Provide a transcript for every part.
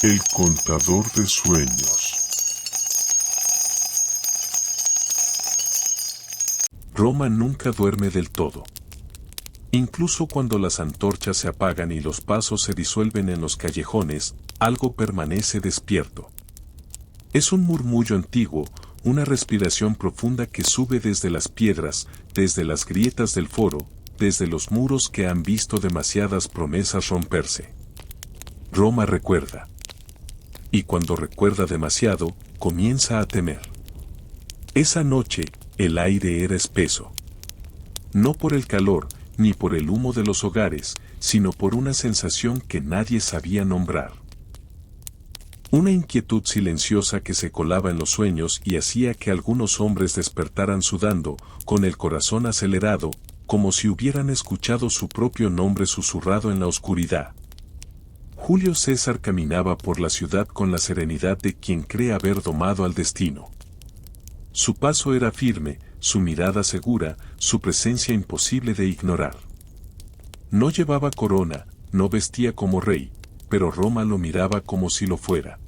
El contador de sueños. Roma nunca duerme del todo. Incluso cuando las antorchas se apagan y los pasos se disuelven en los callejones, algo permanece despierto. Es un murmullo antiguo, una respiración profunda que sube desde las piedras, desde las grietas del foro, desde los muros que han visto demasiadas promesas romperse. Roma recuerda. Y cuando recuerda demasiado, comienza a temer. Esa noche, el aire era espeso. No por el calor, ni por el humo de los hogares, sino por una sensación que nadie sabía nombrar. Una inquietud silenciosa que se colaba en los sueños y hacía que algunos hombres despertaran sudando, con el corazón acelerado, como si hubieran escuchado su propio nombre susurrado en la oscuridad. Julio César caminaba por la ciudad con la serenidad de quien cree haber domado al destino. Su paso era firme, su mirada segura, su presencia imposible de ignorar. No llevaba corona, no vestía como rey, pero Roma lo miraba como si lo fuera.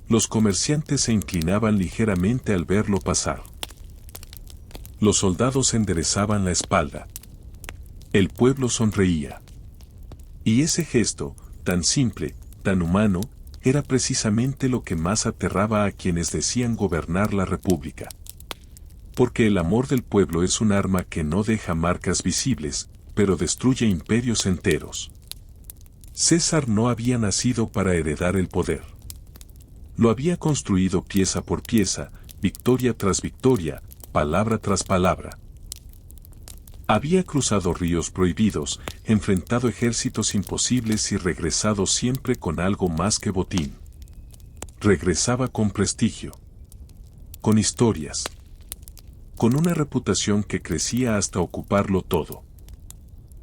Los comerciantes se inclinaban ligeramente al verlo pasar. Los soldados enderezaban la espalda. El pueblo sonreía. Y ese gesto, tan simple, tan humano, era precisamente lo que más aterraba a quienes decían gobernar la república. Porque el amor del pueblo es un arma que no deja marcas visibles, pero destruye imperios enteros. César no había nacido para heredar el poder. Lo había construido pieza por pieza, victoria tras victoria, palabra tras palabra. Había cruzado ríos prohibidos, enfrentado ejércitos imposibles y regresado siempre con algo más que botín. Regresaba con prestigio. Con historias. Con una reputación que crecía hasta ocuparlo todo.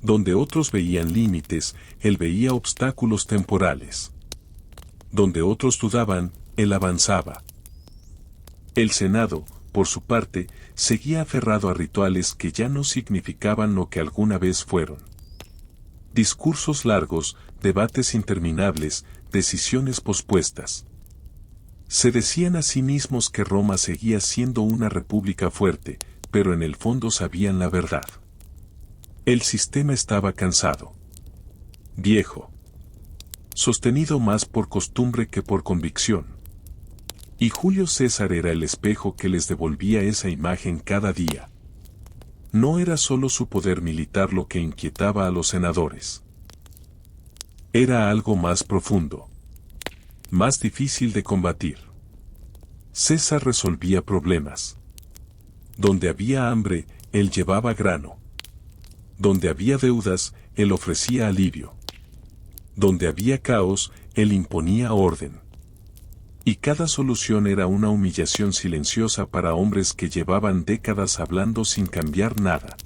Donde otros veían límites, él veía obstáculos temporales. Donde otros dudaban, él avanzaba. El Senado, por su parte, seguía aferrado a rituales que ya no significaban lo que alguna vez fueron. Discursos largos, debates interminables, decisiones pospuestas. Se decían a sí mismos que Roma seguía siendo una república fuerte, pero en el fondo sabían la verdad. El sistema estaba cansado. Viejo. Sostenido más por costumbre que por convicción. Y Julio César era el espejo que les devolvía esa imagen cada día. No era solo su poder militar lo que inquietaba a los senadores. Era algo más profundo. Más difícil de combatir. César resolvía problemas. Donde había hambre, él llevaba grano. Donde había deudas, él ofrecía alivio. Donde había caos, él imponía orden. Y cada solución era una humillación silenciosa para hombres que llevaban décadas hablando sin cambiar nada.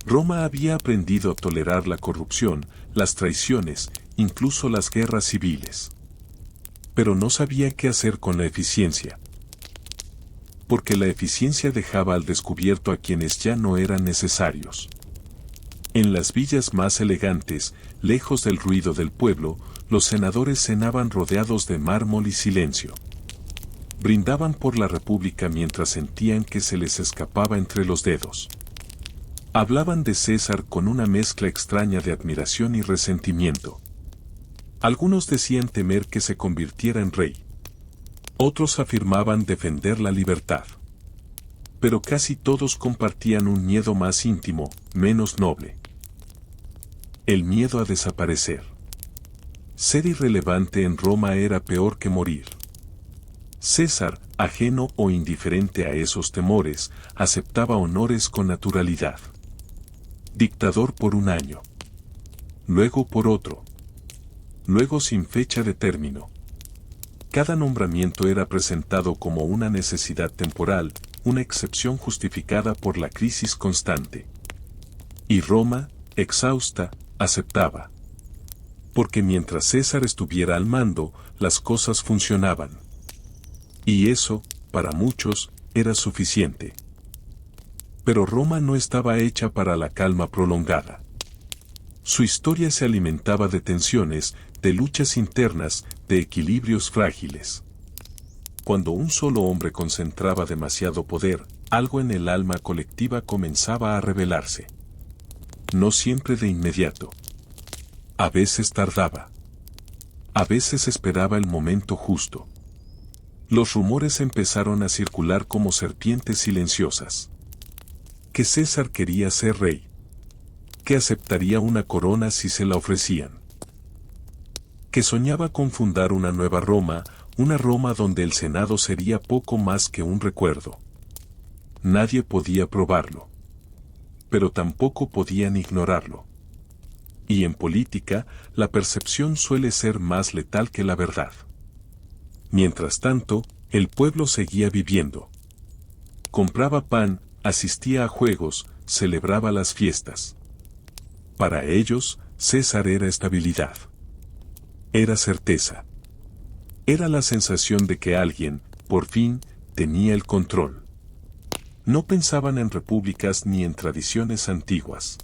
Roma había aprendido a tolerar la corrupción, las traiciones, incluso las guerras civiles. Pero no sabía qué hacer con la eficiencia. Porque la eficiencia dejaba al descubierto a quienes ya no eran necesarios. En las villas más elegantes, lejos del ruido del pueblo, los senadores cenaban rodeados de mármol y silencio. Brindaban por la república mientras sentían que se les escapaba entre los dedos. Hablaban de César con una mezcla extraña de admiración y resentimiento. Algunos decían temer que se convirtiera en rey. Otros afirmaban defender la libertad. Pero casi todos compartían un miedo más íntimo, menos noble. El miedo a desaparecer. Ser irrelevante en Roma era peor que morir. César, ajeno o indiferente a esos temores, aceptaba honores con naturalidad. Dictador por un año. Luego por otro. Luego sin fecha de término. Cada nombramiento era presentado como una necesidad temporal, una excepción justificada por la crisis constante. Y Roma, exhausta, aceptaba. Porque mientras César estuviera al mando, las cosas funcionaban. Y eso, para muchos, era suficiente. Pero Roma no estaba hecha para la calma prolongada. Su historia se alimentaba de tensiones, de luchas internas, de equilibrios frágiles. Cuando un solo hombre concentraba demasiado poder, algo en el alma colectiva comenzaba a revelarse. No siempre de inmediato. A veces tardaba. A veces esperaba el momento justo. Los rumores empezaron a circular como serpientes silenciosas. Que César quería ser rey. Que aceptaría una corona si se la ofrecían. Que soñaba con fundar una nueva Roma, una Roma donde el Senado sería poco más que un recuerdo. Nadie podía probarlo. Pero tampoco podían ignorarlo. Y en política, la percepción suele ser más letal que la verdad. Mientras tanto, el pueblo seguía viviendo. Compraba pan, asistía a juegos, celebraba las fiestas. Para ellos, César era estabilidad. Era certeza. Era la sensación de que alguien, por fin, tenía el control. No pensaban en repúblicas ni en tradiciones antiguas.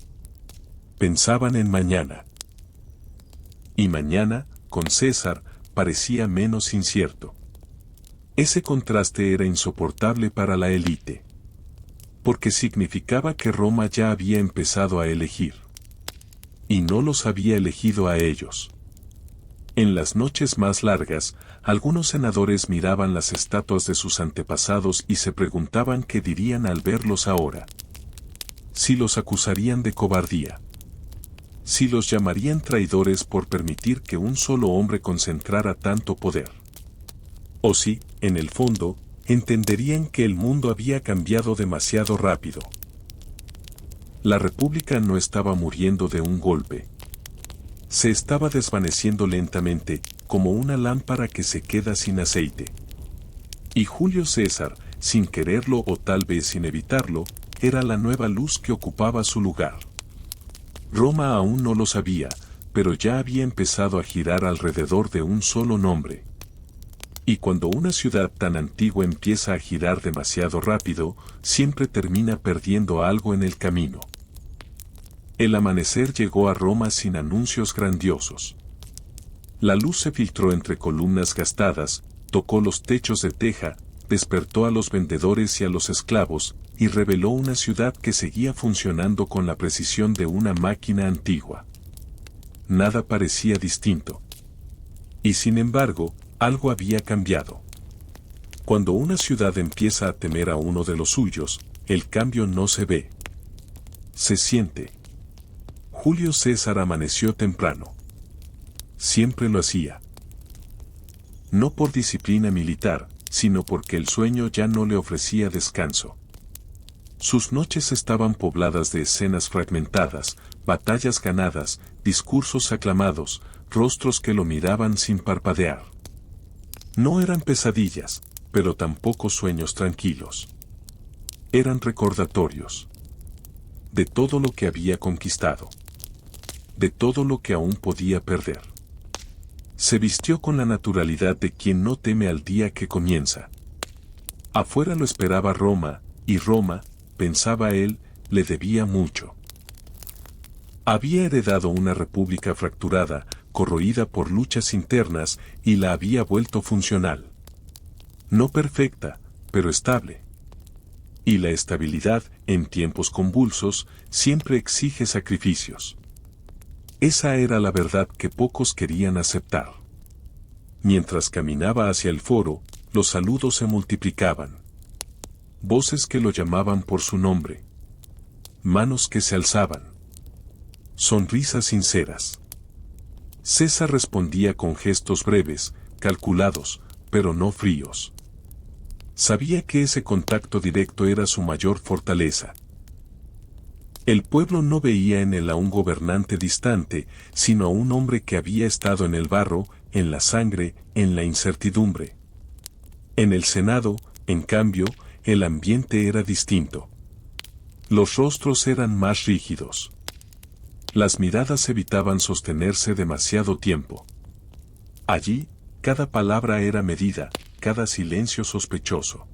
Pensaban en mañana. Y mañana, con César, parecía menos incierto. Ese contraste era insoportable para la élite. Porque significaba que Roma ya había empezado a elegir. Y no los había elegido a ellos. En las noches más largas, algunos senadores miraban las estatuas de sus antepasados y se preguntaban qué dirían al verlos ahora. Si los acusarían de cobardía. Si los llamarían traidores por permitir que un solo hombre concentrara tanto poder. O si, en el fondo, entenderían que el mundo había cambiado demasiado rápido. La república no estaba muriendo de un golpe. Se estaba desvaneciendo lentamente, como una lámpara que se queda sin aceite. Y Julio César, sin quererlo o tal vez sin evitarlo, era la nueva luz que ocupaba su lugar. Roma aún no lo sabía, pero ya había empezado a girar alrededor de un solo nombre. Y cuando una ciudad tan antigua empieza a girar demasiado rápido, siempre termina perdiendo algo en el camino. El amanecer llegó a Roma sin anuncios grandiosos. La luz se filtró entre columnas gastadas, tocó los techos de teja, despertó a los vendedores y a los esclavos, y reveló una ciudad que seguía funcionando con la precisión de una máquina antigua. Nada parecía distinto. Y sin embargo, algo había cambiado. Cuando una ciudad empieza a temer a uno de los suyos, el cambio no se ve. Se siente. Julio César amaneció temprano. Siempre lo hacía. No por disciplina militar, sino porque el sueño ya no le ofrecía descanso. Sus noches estaban pobladas de escenas fragmentadas, batallas ganadas, discursos aclamados, rostros que lo miraban sin parpadear. No eran pesadillas, pero tampoco sueños tranquilos. Eran recordatorios. De todo lo que había conquistado. De todo lo que aún podía perder. Se vistió con la naturalidad de quien no teme al día que comienza. Afuera lo esperaba Roma, y Roma, pensaba él, le debía mucho. Había heredado una república fracturada, corroída por luchas internas, y la había vuelto funcional. No perfecta, pero estable. Y la estabilidad, en tiempos convulsos, siempre exige sacrificios. Esa era la verdad que pocos querían aceptar. Mientras caminaba hacia el foro, los saludos se multiplicaban. Voces que lo llamaban por su nombre. Manos que se alzaban. Sonrisas sinceras. César respondía con gestos breves, calculados, pero no fríos. Sabía que ese contacto directo era su mayor fortaleza. El pueblo no veía en él a un gobernante distante, sino a un hombre que había estado en el barro, en la sangre, en la incertidumbre. En el Senado, en cambio, el ambiente era distinto. Los rostros eran más rígidos. Las miradas evitaban sostenerse demasiado tiempo. Allí, cada palabra era medida, cada silencio sospechoso.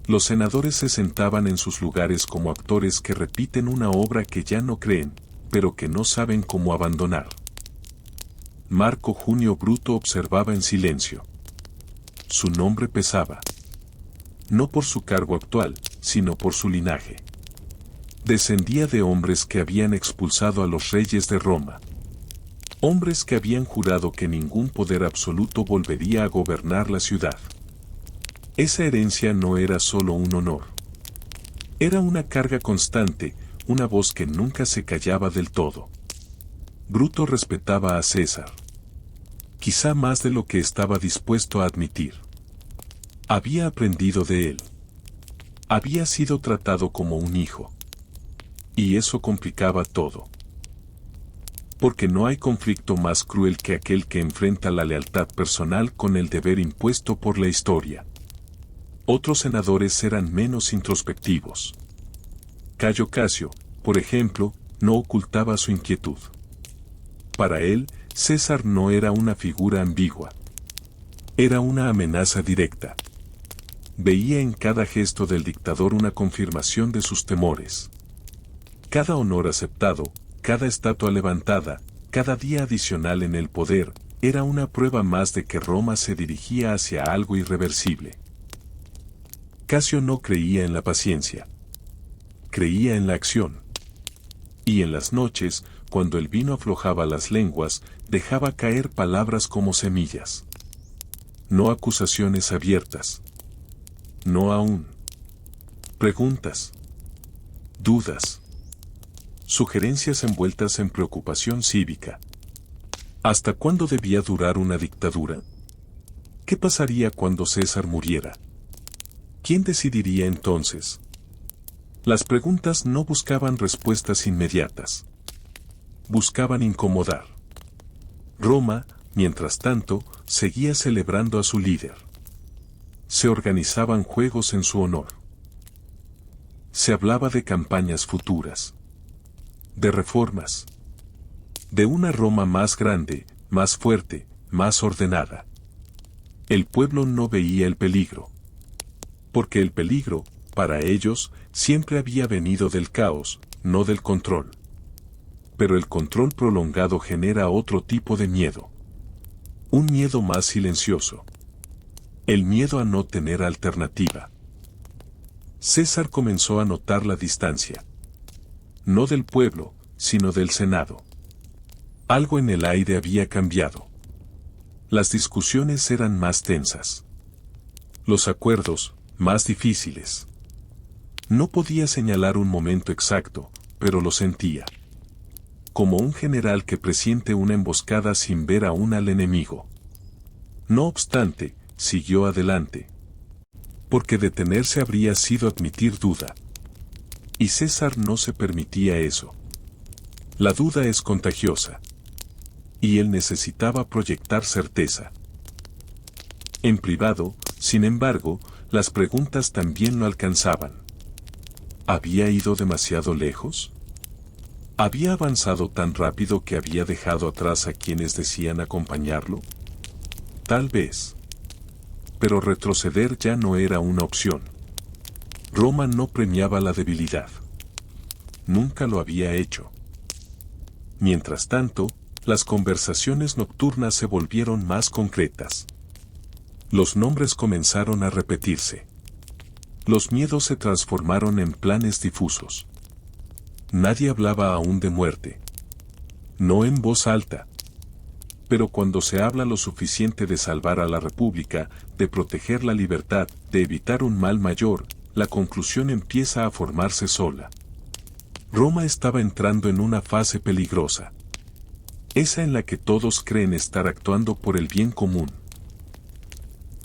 Los senadores se sentaban en sus lugares como actores que repiten una obra que ya no creen, pero que no saben cómo abandonar. Marco Junio Bruto observaba en silencio. Su nombre pesaba. No por su cargo actual, sino por su linaje. Descendía de hombres que habían expulsado a los reyes de Roma. Hombres que habían jurado que ningún poder absoluto volvería a gobernar la ciudad. Esa herencia no era solo un honor. Era una carga constante, una voz que nunca se callaba del todo. Bruto respetaba a César. Quizá más de lo que estaba dispuesto a admitir. Había aprendido de él. Había sido tratado como un hijo. Y eso complicaba todo. Porque no hay conflicto más cruel que aquel que enfrenta la lealtad personal con el deber impuesto por la historia. Otros senadores eran menos introspectivos. Cayo Casio, por ejemplo, no ocultaba su inquietud. Para él, César no era una figura ambigua. Era una amenaza directa. Veía en cada gesto del dictador una confirmación de sus temores. Cada honor aceptado, cada estatua levantada, cada día adicional en el poder, era una prueba más de que Roma se dirigía hacia algo irreversible. Casio no creía en la paciencia. Creía en la acción. Y en las noches, cuando el vino aflojaba las lenguas, dejaba caer palabras como semillas. No acusaciones abiertas. No aún. Preguntas. Dudas. Sugerencias envueltas en preocupación cívica. ¿Hasta cuándo debía durar una dictadura? ¿Qué pasaría cuando César muriera? ¿Quién decidiría entonces? Las preguntas no buscaban respuestas inmediatas. Buscaban incomodar. Roma, mientras tanto, seguía celebrando a su líder. Se organizaban juegos en su honor. Se hablaba de campañas futuras. De reformas. De una Roma más grande, más fuerte, más ordenada. El pueblo no veía el peligro. Porque el peligro, para ellos, siempre había venido del caos, no del control. Pero el control prolongado genera otro tipo de miedo. Un miedo más silencioso. El miedo a no tener alternativa. César comenzó a notar la distancia. No del pueblo, sino del Senado. Algo en el aire había cambiado. Las discusiones eran más tensas. Los acuerdos, más difíciles. No podía señalar un momento exacto, pero lo sentía. Como un general que presiente una emboscada sin ver aún al enemigo. No obstante, siguió adelante. Porque detenerse habría sido admitir duda. Y César no se permitía eso. La duda es contagiosa. Y él necesitaba proyectar certeza. En privado, sin embargo, las preguntas también lo alcanzaban. ¿Había ido demasiado lejos? ¿Había avanzado tan rápido que había dejado atrás a quienes decían acompañarlo? Tal vez. Pero retroceder ya no era una opción. Roma no premiaba la debilidad. Nunca lo había hecho. Mientras tanto, las conversaciones nocturnas se volvieron más concretas. Los nombres comenzaron a repetirse. Los miedos se transformaron en planes difusos. Nadie hablaba aún de muerte. No en voz alta. Pero cuando se habla lo suficiente de salvar a la República, de proteger la libertad, de evitar un mal mayor, la conclusión empieza a formarse sola. Roma estaba entrando en una fase peligrosa. Esa en la que todos creen estar actuando por el bien común.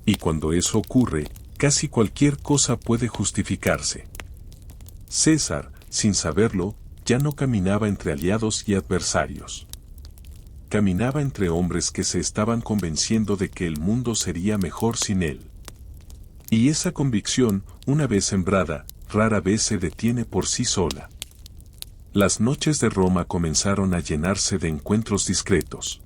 Y cuando eso ocurre, casi cualquier cosa puede justificarse. César, sin saberlo, ya no caminaba entre aliados y adversarios. Caminaba entre hombres que se estaban convenciendo de que el mundo sería mejor sin él. Y esa convicción, una vez sembrada, rara vez se detiene por sí sola. Las noches de Roma comenzaron a llenarse de encuentros discretos.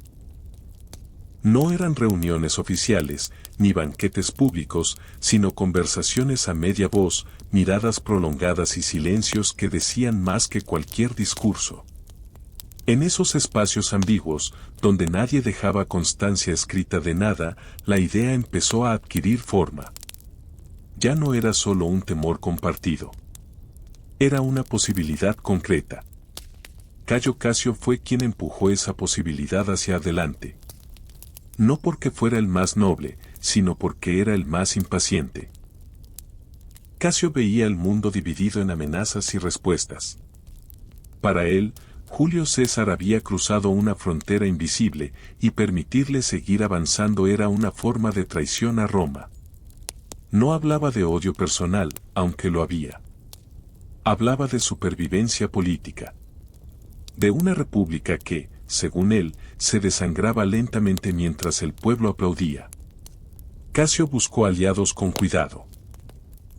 No eran reuniones oficiales, ni banquetes públicos, sino conversaciones a media voz, miradas prolongadas y silencios que decían más que cualquier discurso. En esos espacios ambiguos, donde nadie dejaba constancia escrita de nada, la idea empezó a adquirir forma. Ya no era solo un temor compartido. Era una posibilidad concreta. Cayo Casio fue quien empujó esa posibilidad hacia adelante. No porque fuera el más noble, sino porque era el más impaciente. Casio veía el mundo dividido en amenazas y respuestas. Para él, Julio César había cruzado una frontera invisible, y permitirle seguir avanzando era una forma de traición a Roma. No hablaba de odio personal, aunque lo había. Hablaba de supervivencia política. De una república que, según él, se desangraba lentamente mientras el pueblo aplaudía. Casio buscó aliados con cuidado.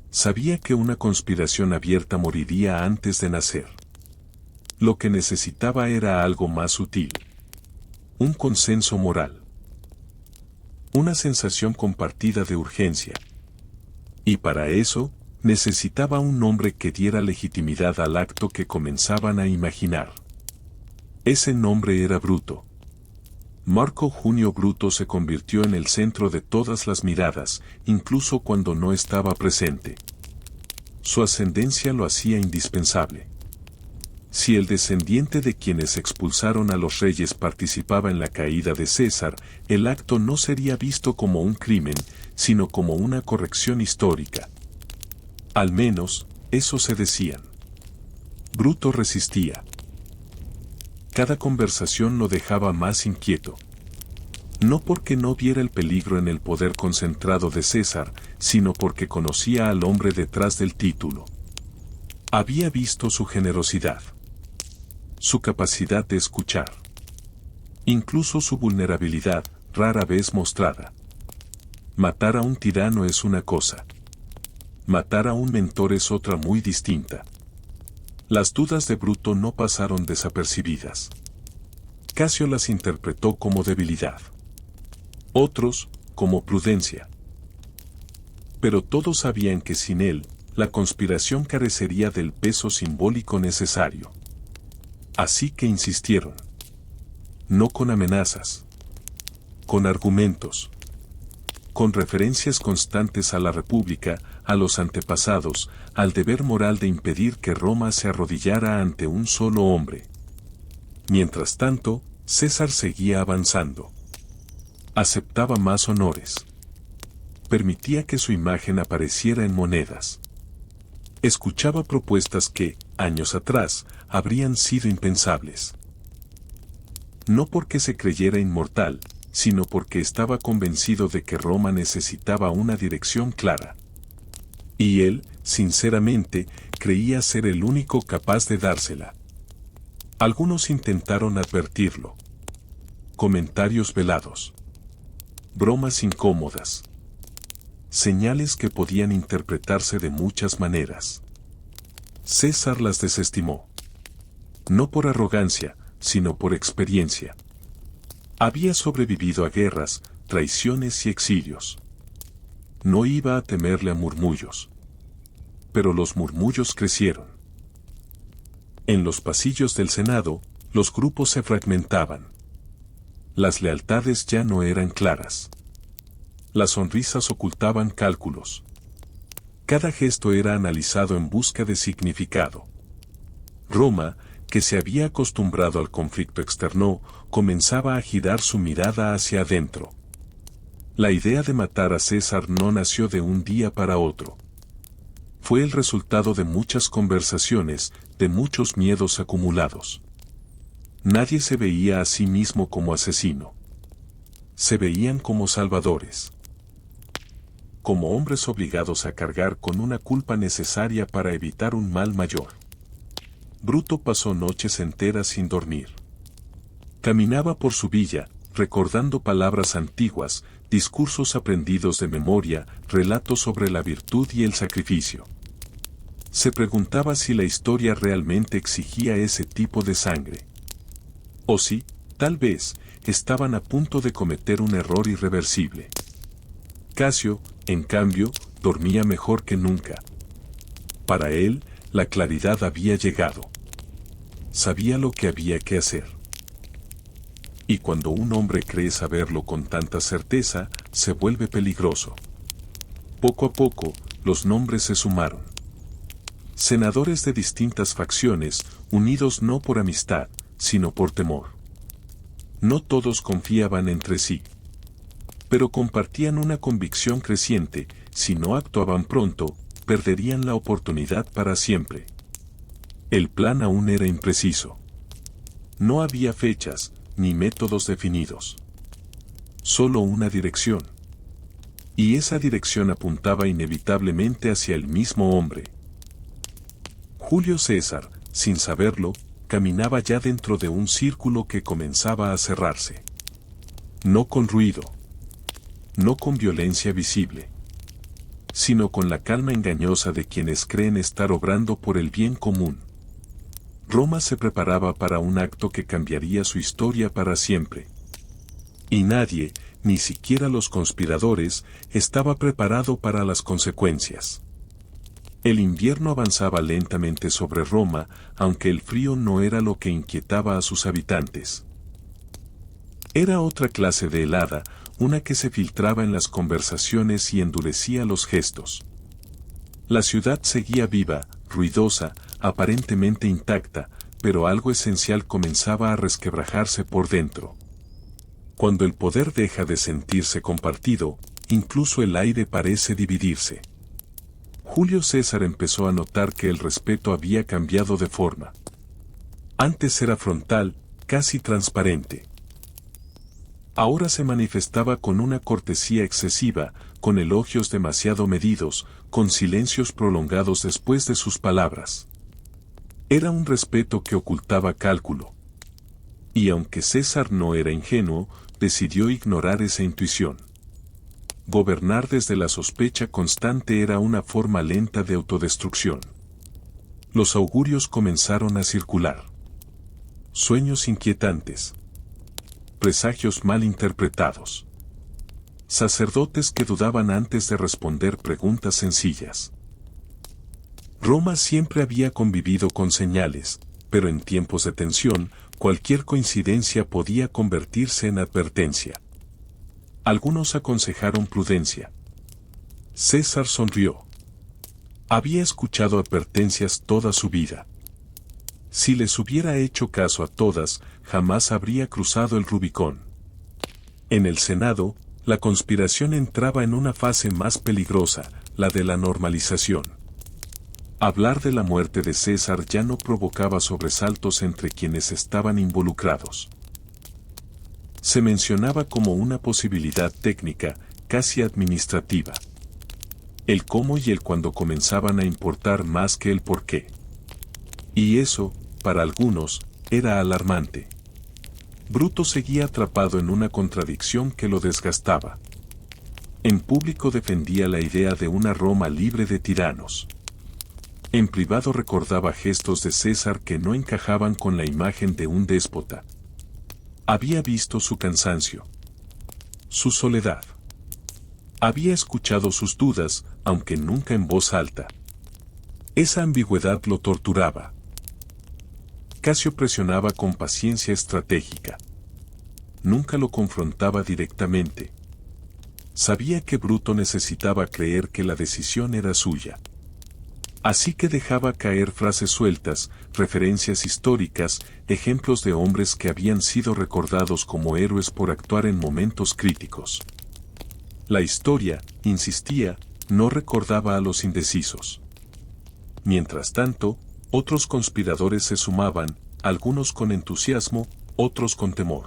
Sabía que una conspiración abierta moriría antes de nacer. Lo que necesitaba era algo más sutil. Un consenso moral. Una sensación compartida de urgencia. Y para eso, necesitaba un nombre que diera legitimidad al acto que comenzaban a imaginar. Ese nombre era Bruto. Marco Junio Bruto se convirtió en el centro de todas las miradas, incluso cuando no estaba presente. Su ascendencia lo hacía indispensable. Si el descendiente de quienes expulsaron a los reyes participaba en la caída de César, el acto no sería visto como un crimen, sino como una corrección histórica. Al menos, eso se decían. Bruto resistía. Cada conversación lo dejaba más inquieto. No porque no viera el peligro en el poder concentrado de César, sino porque conocía al hombre detrás del título. Había visto su generosidad, su capacidad de escuchar, incluso su vulnerabilidad, rara vez mostrada. Matar a un tirano es una cosa. Matar a un mentor es otra muy distinta. Las dudas de Bruto no pasaron desapercibidas. Casio las interpretó como debilidad. Otros, como prudencia. Pero todos sabían que sin él, la conspiración carecería del peso simbólico necesario. Así que insistieron. No con amenazas. Con argumentos. Con referencias constantes a la República, a los antepasados, al deber moral de impedir que Roma se arrodillara ante un solo hombre. Mientras tanto, César seguía avanzando. Aceptaba más honores. Permitía que su imagen apareciera en monedas. Escuchaba propuestas que, años atrás, habrían sido impensables. No porque se creyera inmortal, sino porque estaba convencido de que Roma necesitaba una dirección clara. Y él, sinceramente, creía ser el único capaz de dársela. Algunos intentaron advertirlo. Comentarios velados. Bromas incómodas. Señales que podían interpretarse de muchas maneras. César las desestimó. No por arrogancia, sino por experiencia. Había sobrevivido a guerras, traiciones y exilios. No iba a temerle a murmullos. Pero los murmullos crecieron. En los pasillos del Senado, los grupos se fragmentaban. Las lealtades ya no eran claras. Las sonrisas ocultaban cálculos. Cada gesto era analizado en busca de significado. Roma, que se había acostumbrado al conflicto externo, comenzaba a girar su mirada hacia adentro. La idea de matar a César no nació de un día para otro. Fue el resultado de muchas conversaciones, de muchos miedos acumulados. Nadie se veía a sí mismo como asesino. Se veían como salvadores. Como hombres obligados a cargar con una culpa necesaria para evitar un mal mayor. Bruto pasó noches enteras sin dormir. Caminaba por su villa, recordando palabras antiguas, discursos aprendidos de memoria, relatos sobre la virtud y el sacrificio. Se preguntaba si la historia realmente exigía ese tipo de sangre. O si, tal vez, estaban a punto de cometer un error irreversible. Casio, en cambio, dormía mejor que nunca. Para él, la claridad había llegado. sabía lo que había que hacer. Y cuando un hombre cree saberlo con tanta certeza, se vuelve peligroso. Poco a poco, los nombres se sumaron. Senadores de distintas facciones, unidos no por amistad, sino por temor. No todos confiaban entre sí, pero compartían una convicción creciente: si no actuaban pronto, perderían la oportunidad para siempre. El plan aún era impreciso. No había fechas, ni métodos definidos. Solo una dirección. Y esa dirección apuntaba inevitablemente hacia el mismo hombre. Julio César, sin saberlo, caminaba ya dentro de un círculo que comenzaba a cerrarse. No con ruido, no con violencia visible, sino con la calma engañosa de quienes creen estar obrando por el bien común. Roma se preparaba para un acto que cambiaría su historia para siempre. Y nadie, ni siquiera los conspiradores, estaba preparado para las consecuencias. El invierno avanzaba lentamente sobre Roma, aunque el frío no era lo que inquietaba a sus habitantes. Era otra clase de helada, una que se filtraba en las conversaciones y endurecía los gestos. La ciudad seguía viva, ruidosa, aparentemente intacta, pero algo esencial comenzaba a resquebrajarse por dentro. Cuando el poder deja de sentirse compartido, incluso el aire parece dividirse. Julio César empezó a notar que el respeto había cambiado de forma. Antes era frontal, casi transparente. Ahora se manifestaba con una cortesía excesiva, con elogios demasiado medidos, con silencios prolongados después de sus palabras. Era un respeto que ocultaba cálculo. Y aunque César no era ingenuo, decidió ignorar esa intuición. Gobernar desde la sospecha constante era una forma lenta de autodestrucción. Los augurios comenzaron a circular. Sueños inquietantes. Presagios mal interpretados. Sacerdotes que dudaban antes de responder preguntas sencillas. Roma siempre había convivido con señales, pero en tiempos de tensión, cualquier coincidencia podía convertirse en advertencia. Algunos aconsejaron prudencia. César sonrió. Había escuchado advertencias toda su vida. Si les hubiera hecho caso a todas, jamás habría cruzado el Rubicón. En el Senado, la conspiración entraba en una fase más peligrosa, la de la normalización. Hablar de la muerte de César ya no provocaba sobresaltos entre quienes estaban involucrados. Se mencionaba como una posibilidad técnica, casi administrativa. El cómo y el cuándo comenzaban a importar más que el por qué. Y eso, para algunos, era alarmante. Bruto seguía atrapado en una contradicción que lo desgastaba. En público defendía la idea de una Roma libre de tiranos. En privado recordaba gestos de César que no encajaban con la imagen de un déspota. Había visto su cansancio, su soledad. Había escuchado sus dudas, aunque nunca en voz alta. Esa ambigüedad lo torturaba. Casio presionaba con paciencia estratégica. Nunca lo confrontaba directamente. Sabía que Bruto necesitaba creer que la decisión era suya. Así que dejaba caer frases sueltas, referencias históricas, ejemplos de hombres que habían sido recordados como héroes por actuar en momentos críticos. La historia, insistía, no recordaba a los indecisos. Mientras tanto, otros conspiradores se sumaban, algunos con entusiasmo, otros con temor.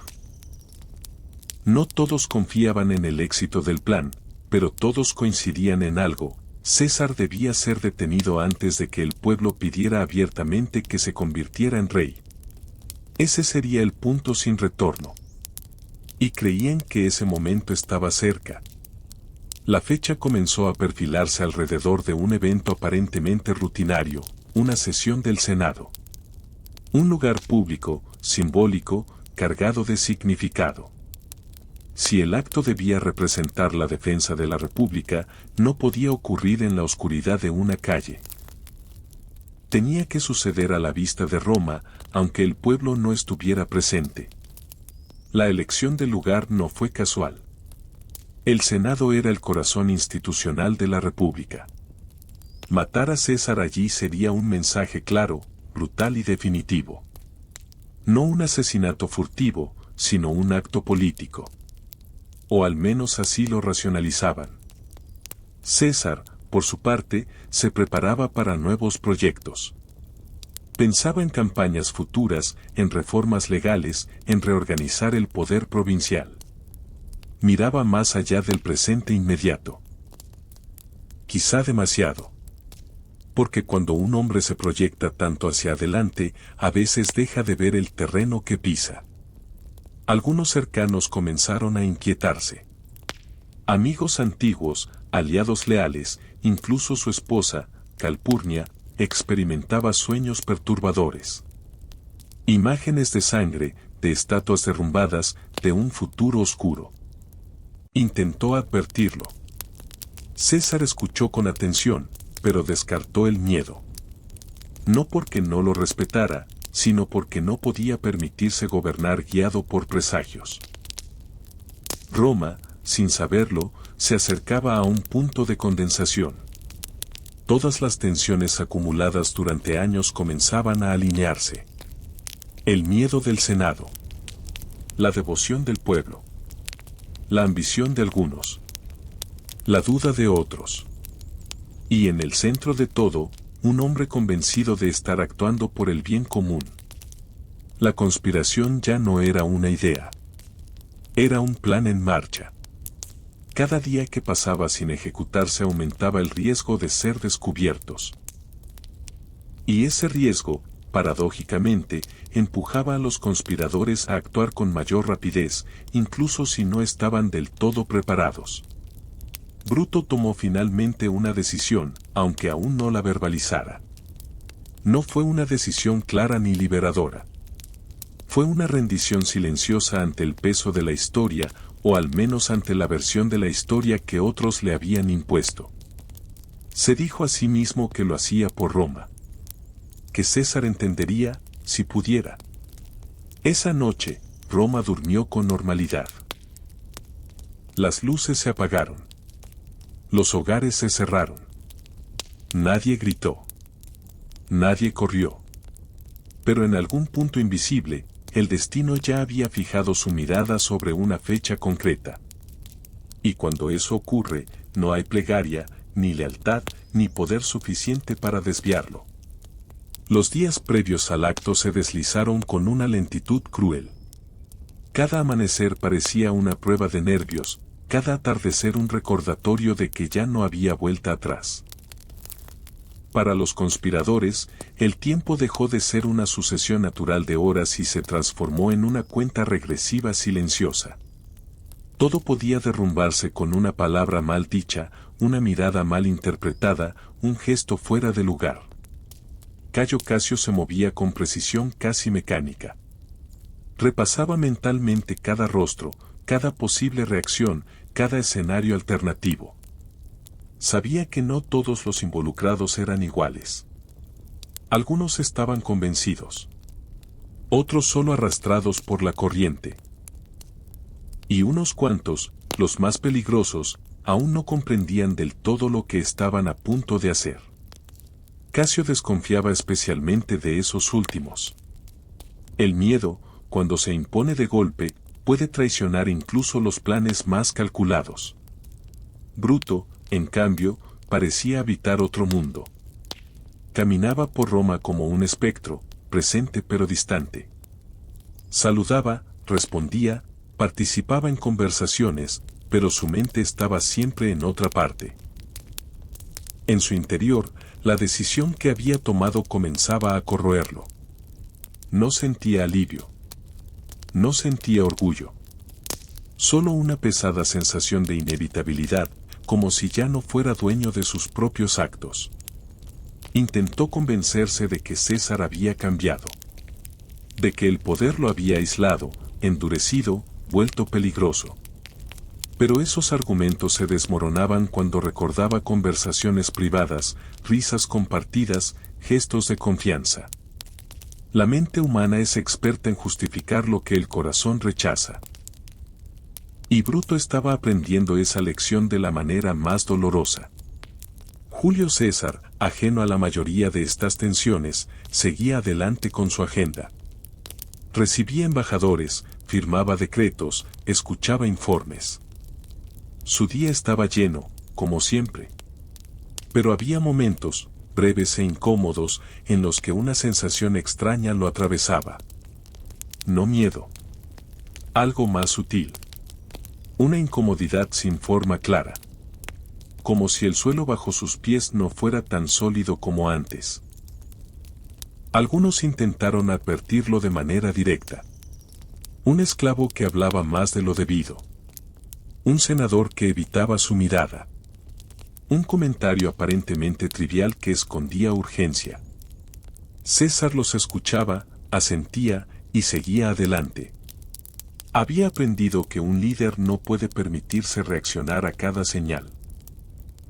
No todos confiaban en el éxito del plan, pero todos coincidían en algo: César debía ser detenido antes de que el pueblo pidiera abiertamente que se convirtiera en rey. Ese sería el punto sin retorno. Y creían que ese momento estaba cerca. La fecha comenzó a perfilarse alrededor de un evento aparentemente rutinario, una sesión del Senado. Un lugar público, simbólico, cargado de significado. Si el acto debía representar la defensa de la República, no podía ocurrir en la oscuridad de una calle. Tenía que suceder a la vista de Roma, aunque el pueblo no estuviera presente. La elección del lugar no fue casual. El Senado era el corazón institucional de la República. Matar a César allí sería un mensaje claro, brutal y definitivo. No un asesinato furtivo, sino un acto político. O al menos así lo racionalizaban. César, por su parte, se preparaba para nuevos proyectos. Pensaba en campañas futuras, en reformas legales, en reorganizar el poder provincial. Miraba más allá del presente inmediato. Quizá demasiado. Porque cuando un hombre se proyecta tanto hacia adelante, a veces deja de ver el terreno que pisa. Algunos cercanos comenzaron a inquietarse. Amigos antiguos, aliados leales, incluso su esposa, Calpurnia, experimentaba sueños perturbadores. Imágenes de sangre, de estatuas derrumbadas, de un futuro oscuro. Intentó advertirlo. César escuchó con atención, pero descartó el miedo. No porque no lo respetara, sino porque no podía permitirse gobernar guiado por presagios. Roma, sin saberlo, se acercaba a un punto de condensación. Todas las tensiones acumuladas durante años comenzaban a alinearse. El miedo del Senado. La devoción del pueblo. La ambición de algunos. La duda de otros. Y en el centro de todo, un hombre convencido de estar actuando por el bien común. La conspiración ya no era una idea. Era un plan en marcha. Cada día que pasaba sin ejecutarse aumentaba el riesgo de ser descubiertos. Y ese riesgo, paradójicamente, empujaba a los conspiradores a actuar con mayor rapidez, incluso si no estaban del todo preparados. Bruto tomó finalmente una decisión, aunque aún no la verbalizara. No fue una decisión clara ni liberadora. Fue una rendición silenciosa ante el peso de la historia, o al menos ante la versión de la historia que otros le habían impuesto. Se dijo a sí mismo que lo hacía por Roma. Que César entendería, si pudiera. Esa noche, Roma durmió con normalidad. Las luces se apagaron. Los hogares se cerraron. Nadie gritó. Nadie corrió. Pero en algún punto invisible, el destino ya había fijado su mirada sobre una fecha concreta. Y cuando eso ocurre, no hay plegaria, ni lealtad, ni poder suficiente para desviarlo. Los días previos al acto se deslizaron con una lentitud cruel. Cada amanecer parecía una prueba de nervios, cada atardecer un recordatorio de que ya no había vuelta atrás. Para los conspiradores, el tiempo dejó de ser una sucesión natural de horas y se transformó en una cuenta regresiva silenciosa. Todo podía derrumbarse con una palabra mal dicha, una mirada mal interpretada, un gesto fuera de lugar. Cayo Casio se movía con precisión casi mecánica. Repasaba mentalmente cada rostro, cada posible reacción, cada escenario alternativo. Sabía que no todos los involucrados eran iguales. Algunos estaban convencidos. Otros solo arrastrados por la corriente. Y unos cuantos, los más peligrosos, aún no comprendían del todo lo que estaban a punto de hacer. Casio desconfiaba especialmente de esos últimos. El miedo, cuando se impone de golpe, puede traicionar incluso los planes más calculados. Bruto, en cambio, parecía habitar otro mundo. Caminaba por Roma como un espectro, presente pero distante. Saludaba, respondía, participaba en conversaciones, pero su mente estaba siempre en otra parte. En su interior, la decisión que había tomado comenzaba a corroerlo. No sentía alivio. No sentía orgullo. Solo una pesada sensación de inevitabilidad, como si ya no fuera dueño de sus propios actos. Intentó convencerse de que César había cambiado. De que el poder lo había aislado, endurecido, vuelto peligroso. Pero esos argumentos se desmoronaban cuando recordaba conversaciones privadas, risas compartidas, gestos de confianza. La mente humana es experta en justificar lo que el corazón rechaza. Y Bruto estaba aprendiendo esa lección de la manera más dolorosa. Julio César, ajeno a la mayoría de estas tensiones, seguía adelante con su agenda. Recibía embajadores, firmaba decretos, escuchaba informes. Su día estaba lleno, como siempre. Pero había momentos, breves e incómodos, en los que una sensación extraña lo atravesaba. No miedo. Algo más sutil. Una incomodidad sin forma clara. Como si el suelo bajo sus pies no fuera tan sólido como antes. Algunos intentaron advertirlo de manera directa. Un esclavo que hablaba más de lo debido. Un senador que evitaba su mirada. Un comentario aparentemente trivial que escondía urgencia. César los escuchaba, asentía y seguía adelante. Había aprendido que un líder no puede permitirse reaccionar a cada señal.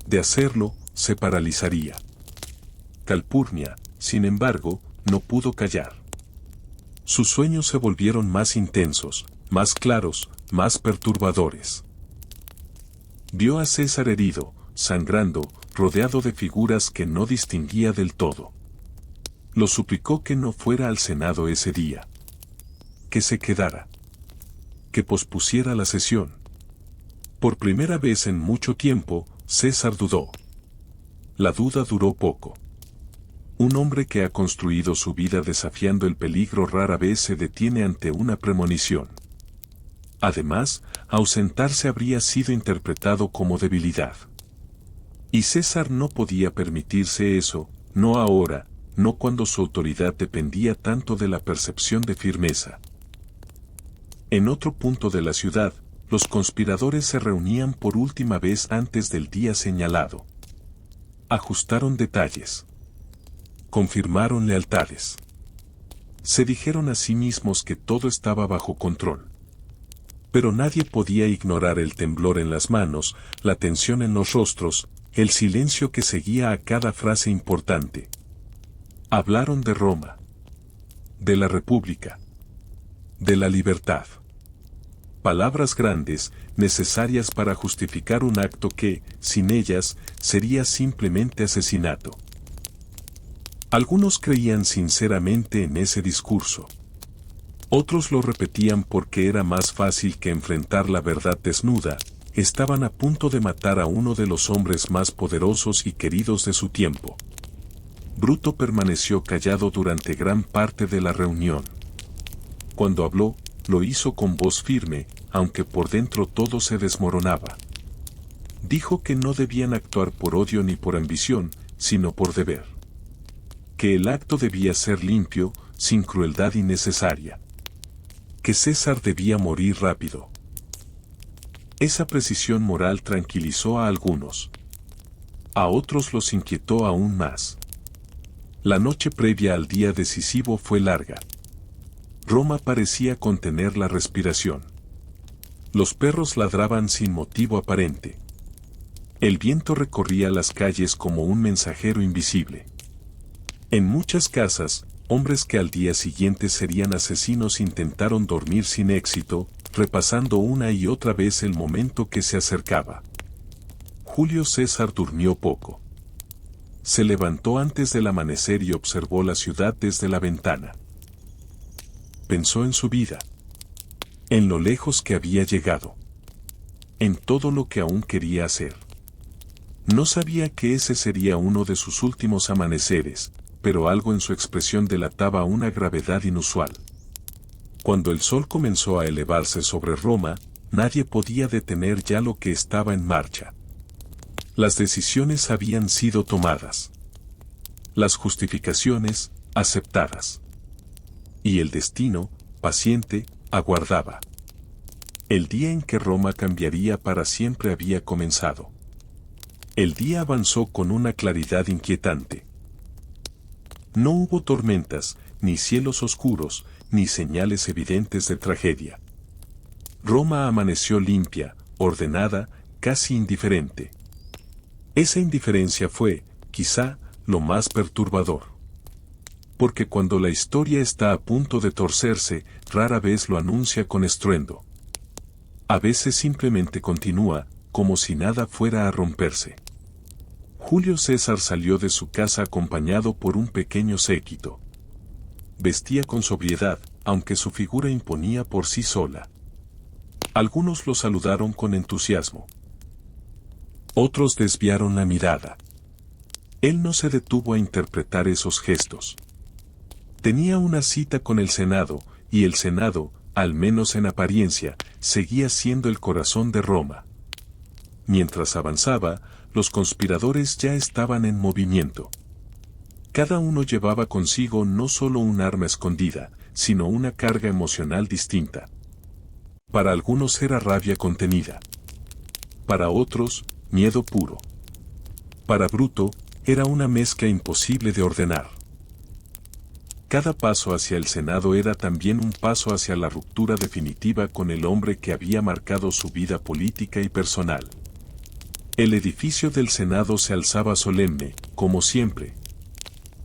De hacerlo, se paralizaría. Calpurnia, sin embargo, no pudo callar. Sus sueños se volvieron más intensos, más claros, más perturbadores. Vio a César herido, sangrando, rodeado de figuras que no distinguía del todo. Lo suplicó que no fuera al Senado ese día. Que se quedara. Que pospusiera la sesión. Por primera vez en mucho tiempo, César dudó. La duda duró poco. Un hombre que ha construido su vida desafiando el peligro rara vez se detiene ante una premonición. Además, ausentarse habría sido interpretado como debilidad. Y César no podía permitirse eso, no ahora, no cuando su autoridad dependía tanto de la percepción de firmeza. En otro punto de la ciudad, los conspiradores se reunían por última vez antes del día señalado. Ajustaron detalles. Confirmaron lealtades. Se dijeron a sí mismos que todo estaba bajo control. Pero nadie podía ignorar el temblor en las manos, la tensión en los rostros, el silencio que seguía a cada frase importante. Hablaron de Roma. De la República. De la libertad. Palabras grandes, necesarias para justificar un acto que, sin ellas, sería simplemente asesinato. Algunos creían sinceramente en ese discurso. Otros lo repetían porque era más fácil que enfrentar la verdad desnuda. Estaban a punto de matar a uno de los hombres más poderosos y queridos de su tiempo. Bruto permaneció callado durante gran parte de la reunión. Cuando habló, lo hizo con voz firme, aunque por dentro todo se desmoronaba. Dijo que no debían actuar por odio ni por ambición, sino por deber. Que el acto debía ser limpio, sin crueldad innecesaria. Que César debía morir rápido. Esa precisión moral tranquilizó a algunos. A otros los inquietó aún más. La noche previa al día decisivo fue larga. Roma parecía contener la respiración. Los perros ladraban sin motivo aparente. El viento recorría las calles como un mensajero invisible. En muchas casas, hombres que al día siguiente serían asesinos intentaron dormir sin éxito, repasando una y otra vez el momento que se acercaba. Julio César durmió poco. Se levantó antes del amanecer y observó la ciudad desde la ventana. Pensó en su vida. En lo lejos que había llegado. En todo lo que aún quería hacer. No sabía que ese sería uno de sus últimos amaneceres, pero algo en su expresión delataba una gravedad inusual. Cuando el sol comenzó a elevarse sobre Roma, nadie podía detener ya lo que estaba en marcha. Las decisiones habían sido tomadas. Las justificaciones, aceptadas. Y el destino, paciente, aguardaba. El día en que Roma cambiaría para siempre había comenzado. El día avanzó con una claridad inquietante. No hubo tormentas, ni cielos oscuros, ni señales evidentes de tragedia. Roma amaneció limpia, ordenada, casi indiferente. Esa indiferencia fue, quizá, lo más perturbador. Porque cuando la historia está a punto de torcerse, rara vez lo anuncia con estruendo. A veces simplemente continúa, como si nada fuera a romperse. Julio César salió de su casa acompañado por un pequeño séquito. Vestía con sobriedad, aunque su figura imponía por sí sola. Algunos lo saludaron con entusiasmo. Otros desviaron la mirada. Él no se detuvo a interpretar esos gestos. Tenía una cita con el Senado, y el Senado, al menos en apariencia, seguía siendo el corazón de Roma. Mientras avanzaba, los conspiradores ya estaban en movimiento. Cada uno llevaba consigo no solo un arma escondida, sino una carga emocional distinta. Para algunos era rabia contenida. Para otros, miedo puro. Para Bruto, era una mezcla imposible de ordenar. Cada paso hacia el Senado era también un paso hacia la ruptura definitiva con el hombre que había marcado su vida política y personal. El edificio del Senado se alzaba solemne, como siempre.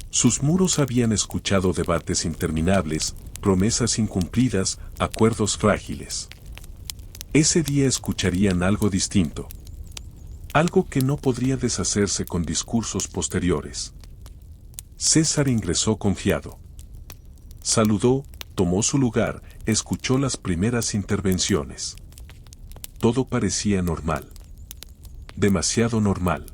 Sus muros habían escuchado debates interminables, promesas incumplidas, acuerdos frágiles. Ese día escucharían algo distinto. Algo que no podría deshacerse con discursos posteriores. César ingresó confiado. Saludó, tomó su lugar, escuchó las primeras intervenciones. Todo parecía normal. Demasiado normal.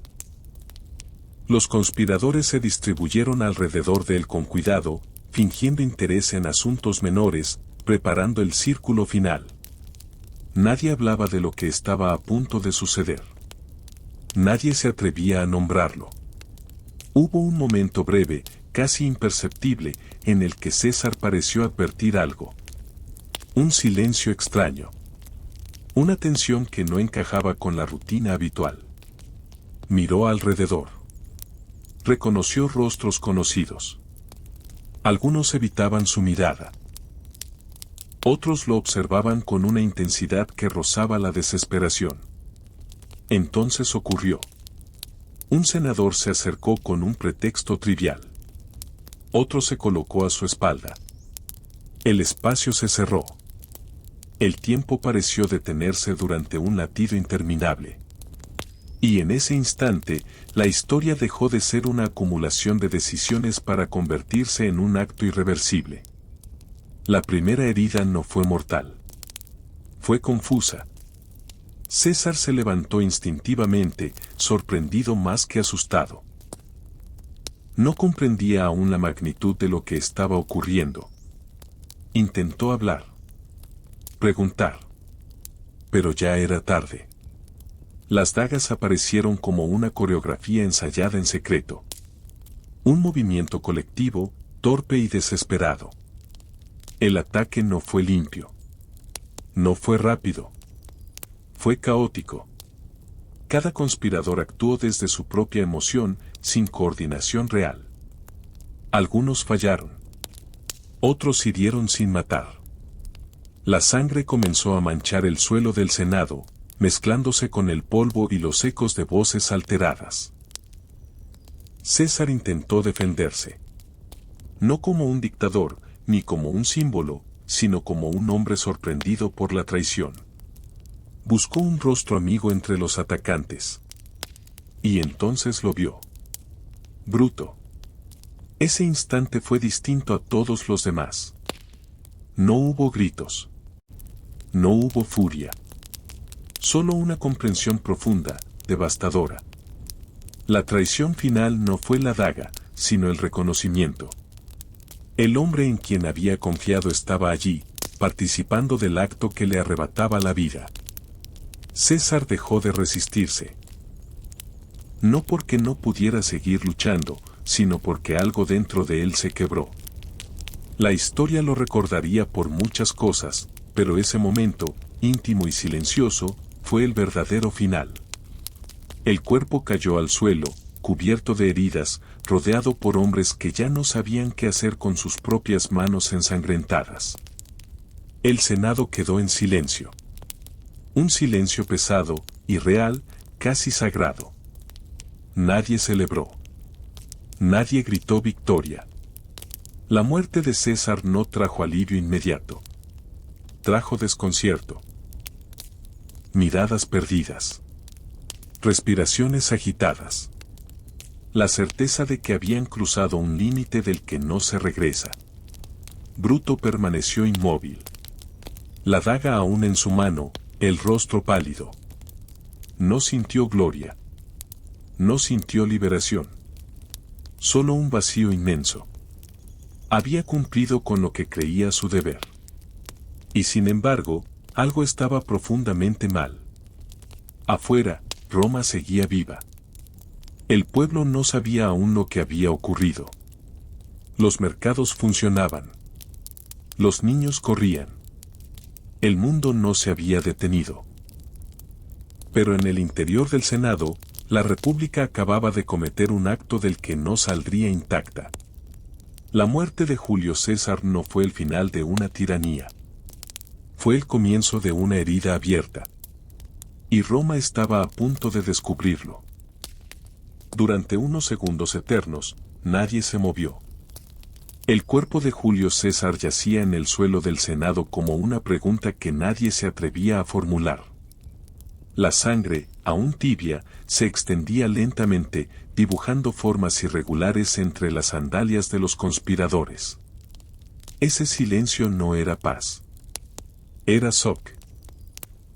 Los conspiradores se distribuyeron alrededor de él con cuidado, fingiendo interés en asuntos menores, preparando el círculo final. Nadie hablaba de lo que estaba a punto de suceder. Nadie se atrevía a nombrarlo. Hubo un momento breve, casi imperceptible, en el que César pareció advertir algo. Un silencio extraño. Una tensión que no encajaba con la rutina habitual. Miró alrededor. Reconoció rostros conocidos. Algunos evitaban su mirada. Otros lo observaban con una intensidad que rozaba la desesperación. Entonces ocurrió. Un senador se acercó con un pretexto trivial. Otro se colocó a su espalda. El espacio se cerró. El tiempo pareció detenerse durante un latido interminable. Y en ese instante, la historia dejó de ser una acumulación de decisiones para convertirse en un acto irreversible. La primera herida no fue mortal. Fue confusa. César se levantó instintivamente, sorprendido más que asustado. No comprendía aún la magnitud de lo que estaba ocurriendo. Intentó hablar. Preguntar. Pero ya era tarde. Las dagas aparecieron como una coreografía ensayada en secreto. Un movimiento colectivo, torpe y desesperado. El ataque no fue limpio. No fue rápido. Fue caótico. Cada conspirador actuó desde su propia emoción, sin coordinación real. Algunos fallaron. Otros hirieron sin matar. La sangre comenzó a manchar el suelo del Senado, mezclándose con el polvo y los ecos de voces alteradas. César intentó defenderse. No como un dictador, ni como un símbolo, sino como un hombre sorprendido por la traición. Buscó un rostro amigo entre los atacantes. Y entonces lo vio. Bruto. Ese instante fue distinto a todos los demás. No hubo gritos. No hubo furia. Solo una comprensión profunda, devastadora. La traición final no fue la daga, sino el reconocimiento. El hombre en quien había confiado estaba allí, participando del acto que le arrebataba la vida. César dejó de resistirse. No porque no pudiera seguir luchando, sino porque algo dentro de él se quebró. La historia lo recordaría por muchas cosas, pero ese momento, íntimo y silencioso, fue el verdadero final. El cuerpo cayó al suelo, cubierto de heridas, rodeado por hombres que ya no sabían qué hacer con sus propias manos ensangrentadas. El Senado quedó en silencio. Un silencio pesado, irreal, casi sagrado. Nadie celebró. Nadie gritó victoria. La muerte de César no trajo alivio inmediato. Trajo desconcierto. Miradas perdidas. Respiraciones agitadas. La certeza de que habían cruzado un límite del que no se regresa. Bruto permaneció inmóvil. La daga aún en su mano, el rostro pálido. No sintió gloria. No sintió liberación. Solo un vacío inmenso. Había cumplido con lo que creía su deber. Y sin embargo, algo estaba profundamente mal. Afuera, Roma seguía viva. El pueblo no sabía aún lo que había ocurrido. Los mercados funcionaban. Los niños corrían. El mundo no se había detenido. Pero en el interior del Senado, la República acababa de cometer un acto del que no saldría intacta. La muerte de Julio César no fue el final de una tiranía. Fue el comienzo de una herida abierta. Y Roma estaba a punto de descubrirlo. Durante unos segundos eternos, nadie se movió. El cuerpo de Julio César yacía en el suelo del Senado como una pregunta que nadie se atrevía a formular. La sangre, aún tibia, se extendía lentamente, dibujando formas irregulares entre las sandalias de los conspiradores. Ese silencio no era paz. Era shock.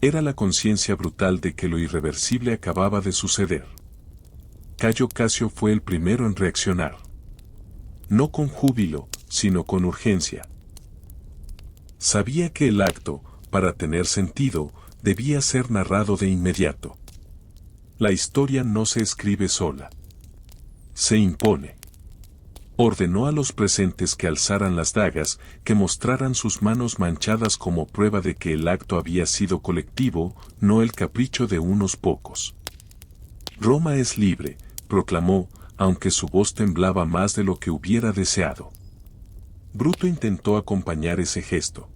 Era la conciencia brutal de que lo irreversible acababa de suceder. Cayo Casio fue el primero en reaccionar. No con júbilo, sino con urgencia. Sabía que el acto, para tener sentido, debía ser narrado de inmediato. La historia no se escribe sola. Se impone. Ordenó a los presentes que alzaran las dagas, que mostraran sus manos manchadas como prueba de que el acto había sido colectivo, no el capricho de unos pocos. Roma es libre, proclamó, aunque su voz temblaba más de lo que hubiera deseado. Bruto intentó acompañar ese gesto.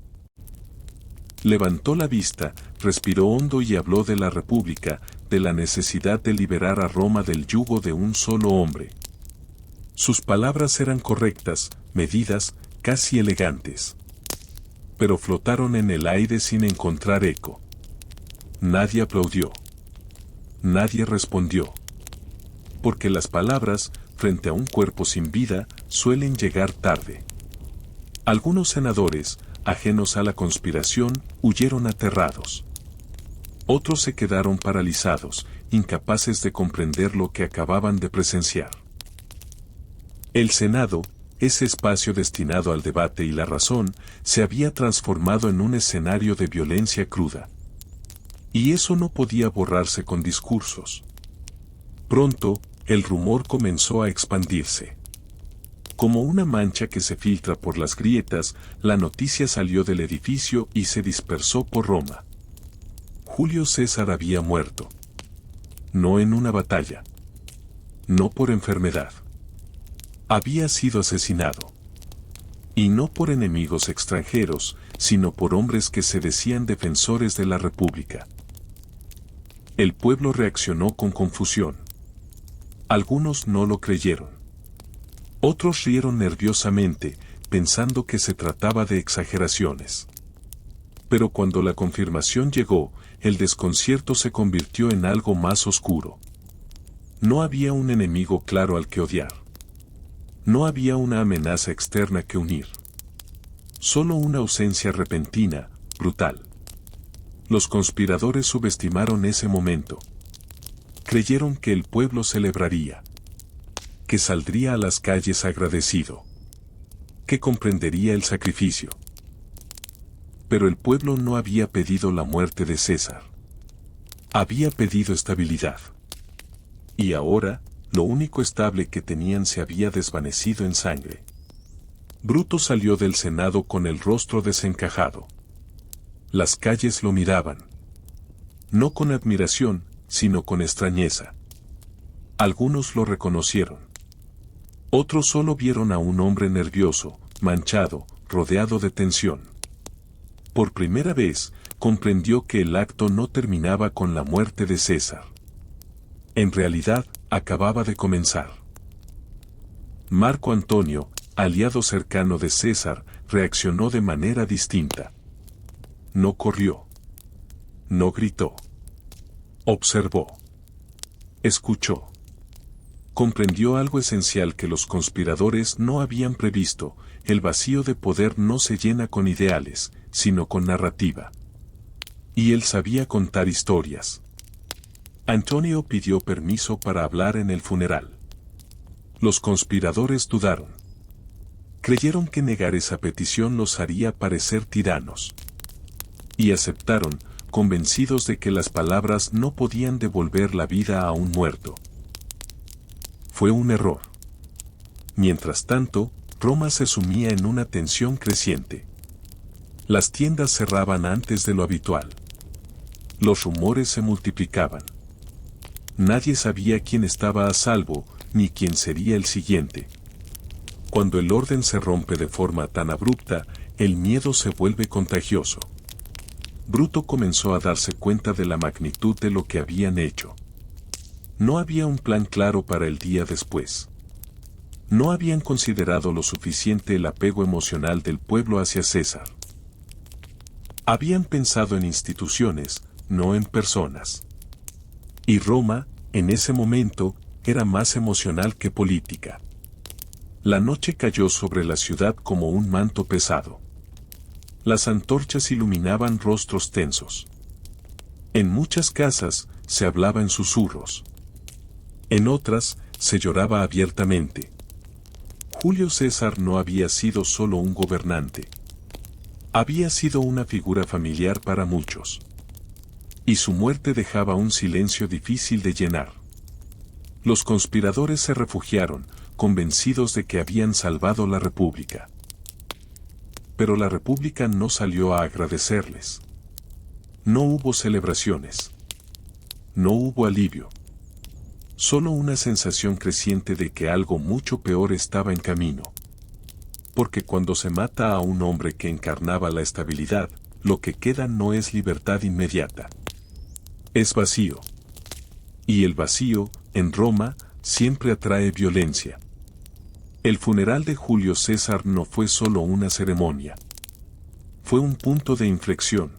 Levantó la vista, respiró hondo y habló de la República, de la necesidad de liberar a Roma del yugo de un solo hombre. Sus palabras eran correctas, medidas, casi elegantes. Pero flotaron en el aire sin encontrar eco. Nadie aplaudió. Nadie respondió. Porque las palabras, frente a un cuerpo sin vida, suelen llegar tarde. Algunos senadores, ajenos a la conspiración, huyeron aterrados. Otros se quedaron paralizados, incapaces de comprender lo que acababan de presenciar. El Senado, ese espacio destinado al debate y la razón, se había transformado en un escenario de violencia cruda. Y eso no podía borrarse con discursos. Pronto, el rumor comenzó a expandirse. Como una mancha que se filtra por las grietas, la noticia salió del edificio y se dispersó por Roma. Julio César había muerto. No en una batalla. No por enfermedad. Había sido asesinado. Y no por enemigos extranjeros, sino por hombres que se decían defensores de la República. El pueblo reaccionó con confusión. Algunos no lo creyeron. Otros rieron nerviosamente, pensando que se trataba de exageraciones. Pero cuando la confirmación llegó, el desconcierto se convirtió en algo más oscuro. No había un enemigo claro al que odiar. No había una amenaza externa que unir. Solo una ausencia repentina, brutal. Los conspiradores subestimaron ese momento. Creyeron que el pueblo celebraría. Que saldría a las calles agradecido. Que comprendería el sacrificio. Pero el pueblo no había pedido la muerte de César. Había pedido estabilidad. Y ahora, lo único estable que tenían se había desvanecido en sangre. Bruto salió del Senado con el rostro desencajado. Las calles lo miraban. No con admiración, sino con extrañeza. Algunos lo reconocieron. Otros solo vieron a un hombre nervioso, manchado, rodeado de tensión. Por primera vez, comprendió que el acto no terminaba con la muerte de César. En realidad, acababa de comenzar. Marco Antonio, aliado cercano de César, reaccionó de manera distinta. No corrió. No gritó. Observó. Escuchó. Comprendió algo esencial que los conspiradores no habían previsto: el vacío de poder no se llena con ideales, sino con narrativa. Y él sabía contar historias. Antonio pidió permiso para hablar en el funeral. Los conspiradores dudaron. Creyeron que negar esa petición los haría parecer tiranos. Y aceptaron, convencidos de que las palabras no podían devolver la vida a un muerto. Fue un error. Mientras tanto, Roma se sumía en una tensión creciente. Las tiendas cerraban antes de lo habitual. Los rumores se multiplicaban. Nadie sabía quién estaba a salvo, ni quién sería el siguiente. Cuando el orden se rompe de forma tan abrupta, el miedo se vuelve contagioso. Bruto comenzó a darse cuenta de la magnitud de lo que habían hecho. No había un plan claro para el día después. No habían considerado lo suficiente el apego emocional del pueblo hacia César. Habían pensado en instituciones, no en personas. Y Roma, en ese momento, era más emocional que política. La noche cayó sobre la ciudad como un manto pesado. Las antorchas iluminaban rostros tensos. En muchas casas se hablaba en susurros. En otras, se lloraba abiertamente. Julio César no había sido solo un gobernante. Había sido una figura familiar para muchos. Y su muerte dejaba un silencio difícil de llenar. Los conspiradores se refugiaron, convencidos de que habían salvado la República. Pero la República no salió a agradecerles. No hubo celebraciones. No hubo alivio. Solo una sensación creciente de que algo mucho peor estaba en camino. Porque cuando se mata a un hombre que encarnaba la estabilidad, lo que queda no es libertad inmediata. Es vacío. Y el vacío, en Roma, siempre atrae violencia. El funeral de Julio César no fue solo una ceremonia. Fue un punto de inflexión.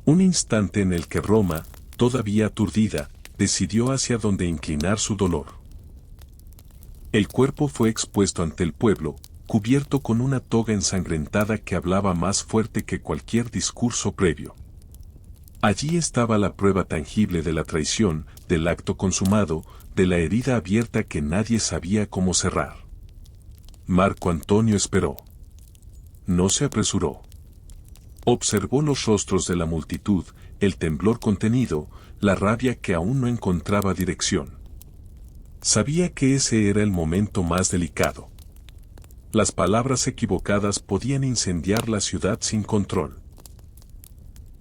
Un instante en el que Roma, todavía aturdida, decidió hacia dónde inclinar su dolor. El cuerpo fue expuesto ante el pueblo, cubierto con una toga ensangrentada que hablaba más fuerte que cualquier discurso previo. Allí estaba la prueba tangible de la traición, del acto consumado, de la herida abierta que nadie sabía cómo cerrar. Marco Antonio esperó. No se apresuró. Observó los rostros de la multitud, el temblor contenido, la rabia que aún no encontraba dirección. Sabía que ese era el momento más delicado. Las palabras equivocadas podían incendiar la ciudad sin control.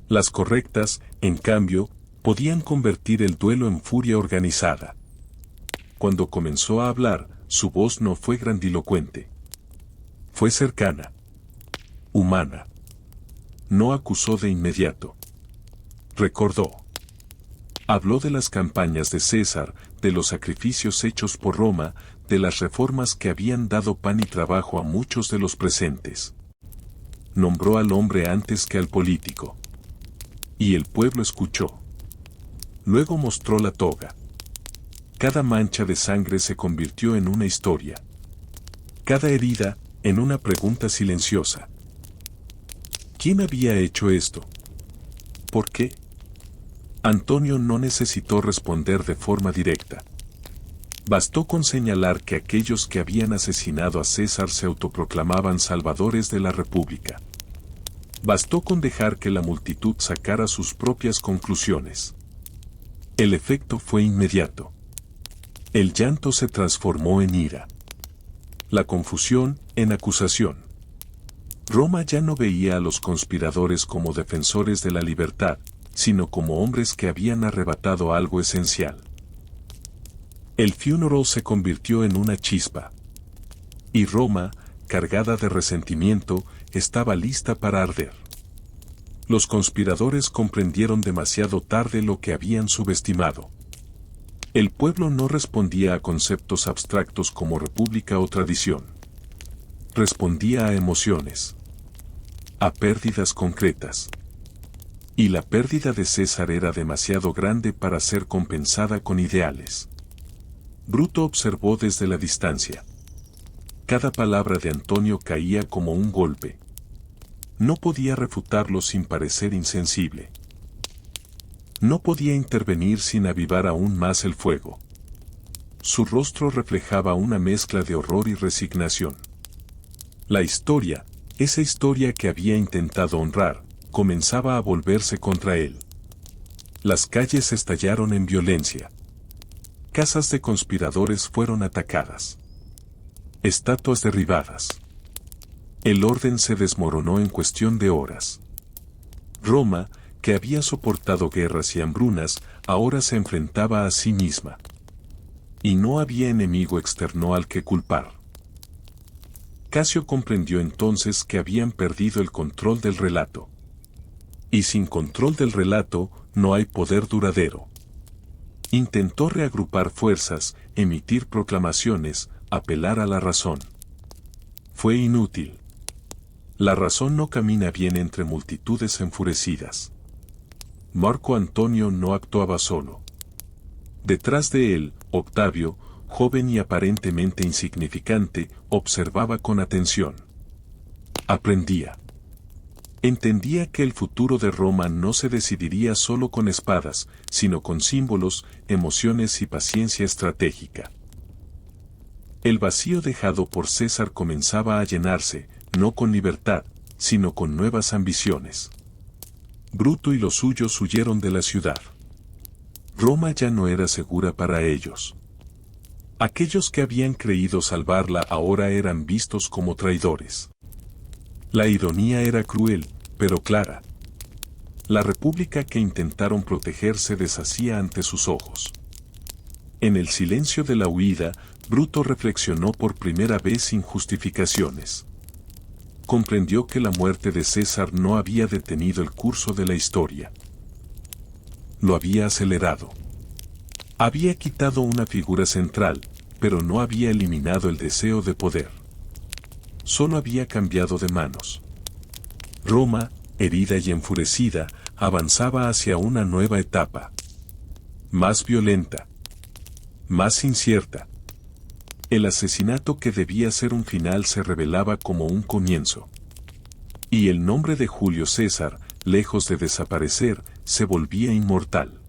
Las correctas, en cambio, podían convertir el duelo en furia organizada. Cuando comenzó a hablar, su voz no fue grandilocuente. Fue cercana. Humana. No acusó de inmediato. Recordó. Habló de las campañas de César, de los sacrificios hechos por Roma, de las reformas que habían dado pan y trabajo a muchos de los presentes. Nombró al hombre antes que al político. Y el pueblo escuchó. Luego mostró la toga. Cada mancha de sangre se convirtió en una historia. Cada herida, en una pregunta silenciosa. ¿Quién había hecho esto? ¿Por qué? Antonio no necesitó responder de forma directa. Bastó con señalar que aquellos que habían asesinado a César se autoproclamaban salvadores de la República. Bastó con dejar que la multitud sacara sus propias conclusiones. El efecto fue inmediato. El llanto se transformó en ira. La confusión en acusación. Roma ya no veía a los conspiradores como defensores de la libertad, sino como hombres que habían arrebatado algo esencial. El funeral se convirtió en una chispa. Y Roma, cargada de resentimiento, estaba lista para arder. Los conspiradores comprendieron demasiado tarde lo que habían subestimado. El pueblo no respondía a conceptos abstractos como república o tradición. Respondía a emociones, a pérdidas concretas. Y la pérdida de César era demasiado grande para ser compensada con ideales. Bruto observó desde la distancia. Cada palabra de Antonio caía como un golpe. No podía refutarlo sin parecer insensible. No podía intervenir sin avivar aún más el fuego. Su rostro reflejaba una mezcla de horror y resignación. La historia, esa historia que había intentado honrar, comenzaba a volverse contra él. Las calles estallaron en violencia. Casas de conspiradores fueron atacadas. Estatuas derribadas. El orden se desmoronó en cuestión de horas. Roma, que había soportado guerras y hambrunas, ahora se enfrentaba a sí misma. Y no había enemigo externo al que culpar. Casio comprendió entonces que habían perdido el control del relato. Y sin control del relato, no hay poder duradero. Intentó reagrupar fuerzas, emitir proclamaciones, apelar a la razón. Fue inútil. La razón no camina bien entre multitudes enfurecidas. Marco Antonio no actuaba solo. Detrás de él, Octavio, joven y aparentemente insignificante, observaba con atención. Aprendía. Entendía que el futuro de Roma no se decidiría solo con espadas, sino con símbolos, emociones y paciencia estratégica. El vacío dejado por César comenzaba a llenarse, no con libertad, sino con nuevas ambiciones. Bruto y los suyos huyeron de la ciudad. Roma ya no era segura para ellos. Aquellos que habían creído salvarla ahora eran vistos como traidores. La ironía era cruel, pero clara. La república que intentaron proteger se deshacía ante sus ojos. En el silencio de la huida, Bruto reflexionó por primera vez sin justificaciones. Comprendió que la muerte de César no había detenido el curso de la historia. Lo había acelerado. Había quitado una figura central, pero no había eliminado el deseo de poder. Solo había cambiado de manos. Roma, herida y enfurecida, avanzaba hacia una nueva etapa. Más violenta. Más incierta. El asesinato que debía ser un final se revelaba como un comienzo. Y el nombre de Julio César, lejos de desaparecer, se volvía inmortal.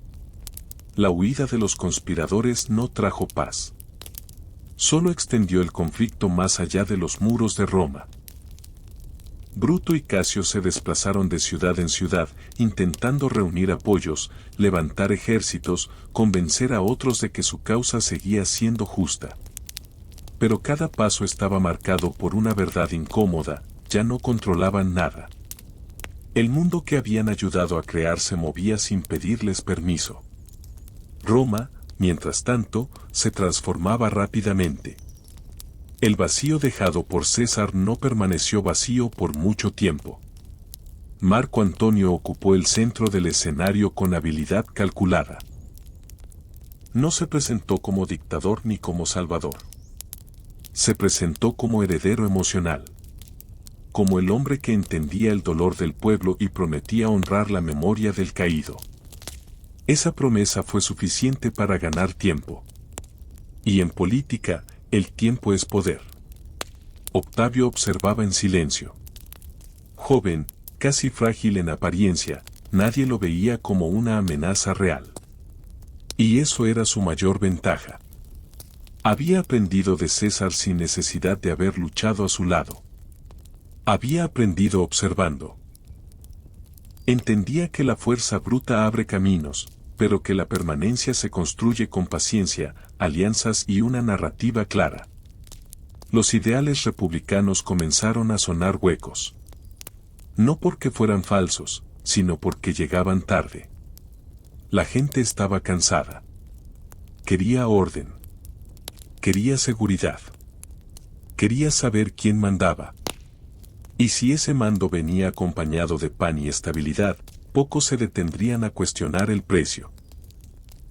La huida de los conspiradores no trajo paz. Solo extendió el conflicto más allá de los muros de Roma. Bruto y Casio se desplazaron de ciudad en ciudad, intentando reunir apoyos, levantar ejércitos, convencer a otros de que su causa seguía siendo justa. Pero cada paso estaba marcado por una verdad incómoda, ya no controlaban nada. El mundo que habían ayudado a crear se movía sin pedirles permiso. Roma, mientras tanto, se transformaba rápidamente. El vacío dejado por César no permaneció vacío por mucho tiempo. Marco Antonio ocupó el centro del escenario con habilidad calculada. No se presentó como dictador ni como salvador. Se presentó como heredero emocional. Como el hombre que entendía el dolor del pueblo y prometía honrar la memoria del caído. Esa promesa fue suficiente para ganar tiempo. Y en política, el tiempo es poder. Octavio observaba en silencio. Joven, casi frágil en apariencia, nadie lo veía como una amenaza real. Y eso era su mayor ventaja. Había aprendido de César sin necesidad de haber luchado a su lado. Había aprendido observando. Entendía que la fuerza bruta abre caminos, pero que la permanencia se construye con paciencia, alianzas y una narrativa clara. Los ideales republicanos comenzaron a sonar huecos. No porque fueran falsos, sino porque llegaban tarde. La gente estaba cansada. Quería orden. Quería seguridad. Quería saber quién mandaba. Y si ese mando venía acompañado de pan y estabilidad, pocos se detendrían a cuestionar el precio.